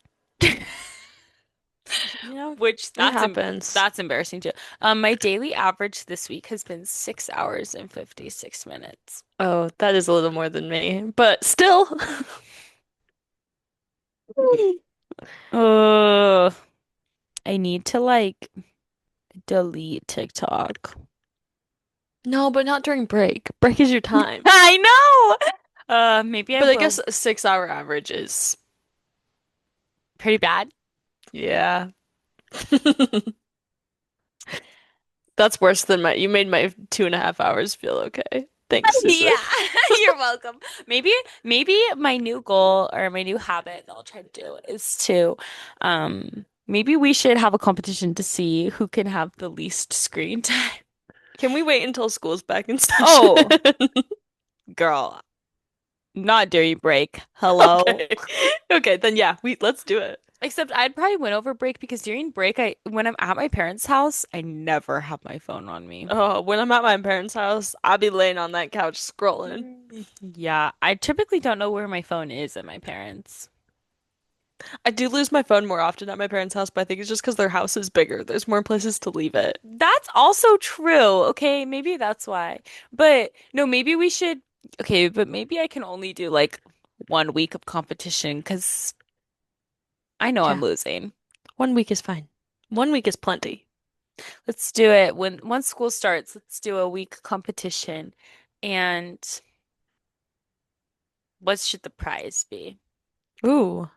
[SPEAKER 1] You know,
[SPEAKER 2] Which
[SPEAKER 1] it happens.
[SPEAKER 2] that's embarrassing too. My daily average this week has been 6 hours and 56 minutes.
[SPEAKER 1] Oh, that is a little more than me, but still.
[SPEAKER 2] Uh, I need to like delete TikTok.
[SPEAKER 1] No, but not during break. Break is your time.
[SPEAKER 2] I know. Maybe I
[SPEAKER 1] But I guess
[SPEAKER 2] will.
[SPEAKER 1] a 6 hour average is,
[SPEAKER 2] Pretty bad.
[SPEAKER 1] yeah. That's worse than you made my 2.5 hours feel okay. Thanks, Susan.
[SPEAKER 2] Yeah, you're welcome. Maybe my new goal or my new habit that I'll try to do is to, maybe we should have a competition to see who can have the least screen time.
[SPEAKER 1] Can we wait until school's back in session?
[SPEAKER 2] Oh, girl, not during break. Hello.
[SPEAKER 1] Okay. Okay, then yeah, let's do it.
[SPEAKER 2] Except I'd probably win over break because during break, when I'm at my parents' house, I never have my phone on me.
[SPEAKER 1] Oh, when I'm at my parents' house, I'll be laying on that couch scrolling.
[SPEAKER 2] Yeah, I typically don't know where my phone is at my parents'.
[SPEAKER 1] I do lose my phone more often at my parents' house, but I think it's just because their house is bigger. There's more places to leave it.
[SPEAKER 2] That's also true. Okay, maybe that's why. But no, maybe we should. Okay, but maybe I can only do like 1 week of competition because I know I'm
[SPEAKER 1] Yeah,
[SPEAKER 2] losing.
[SPEAKER 1] 1 week is fine. 1 week is plenty.
[SPEAKER 2] Let's do it when once school starts. Let's do a week competition. And what should the prize be?
[SPEAKER 1] Ooh.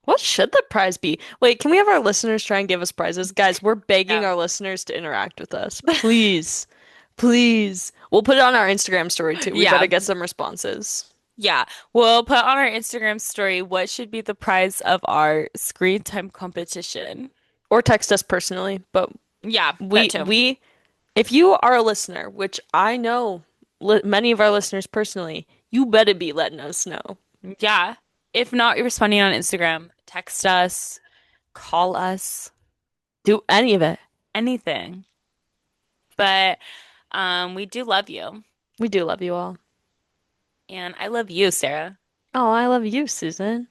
[SPEAKER 1] What should the prize be? Wait, can we have our listeners try and give us prizes? Guys, we're begging
[SPEAKER 2] Yeah.
[SPEAKER 1] our listeners to interact with us. Please. Please. We'll put it on our Instagram story too. We
[SPEAKER 2] Yeah.
[SPEAKER 1] better get some responses.
[SPEAKER 2] Yeah. We'll put on our Instagram story what should be the prize of our screen time competition.
[SPEAKER 1] Or text us personally. But
[SPEAKER 2] Yeah, that
[SPEAKER 1] we
[SPEAKER 2] too.
[SPEAKER 1] we if you are a listener, which I know many of our listeners personally, you better be letting us know.
[SPEAKER 2] Yeah. If not, you're responding on Instagram, text us, call us.
[SPEAKER 1] Do any of it.
[SPEAKER 2] anything. But we do love you.
[SPEAKER 1] We do love you all.
[SPEAKER 2] And I love you, Sarah.
[SPEAKER 1] Oh, I love you, Susan.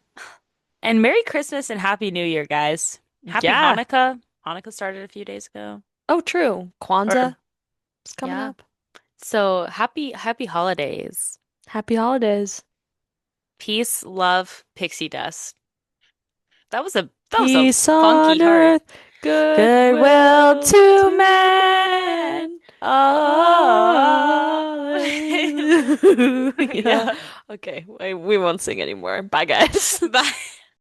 [SPEAKER 2] And Merry Christmas and Happy New Year, guys. Happy
[SPEAKER 1] Yeah.
[SPEAKER 2] Hanukkah. Hanukkah started a few days ago.
[SPEAKER 1] Oh, true. Kwanzaa
[SPEAKER 2] Or
[SPEAKER 1] is coming
[SPEAKER 2] yeah.
[SPEAKER 1] up.
[SPEAKER 2] So happy holidays.
[SPEAKER 1] Happy holidays.
[SPEAKER 2] Peace, love, pixie dust. That was a
[SPEAKER 1] Peace
[SPEAKER 2] funky
[SPEAKER 1] on
[SPEAKER 2] heart.
[SPEAKER 1] earth,
[SPEAKER 2] Goodwill
[SPEAKER 1] goodwill
[SPEAKER 2] to
[SPEAKER 1] to
[SPEAKER 2] man.
[SPEAKER 1] man.
[SPEAKER 2] Oh.
[SPEAKER 1] Hallelujah.
[SPEAKER 2] Yeah.
[SPEAKER 1] Okay, we won't sing anymore. Bye, guys.
[SPEAKER 2] Bye.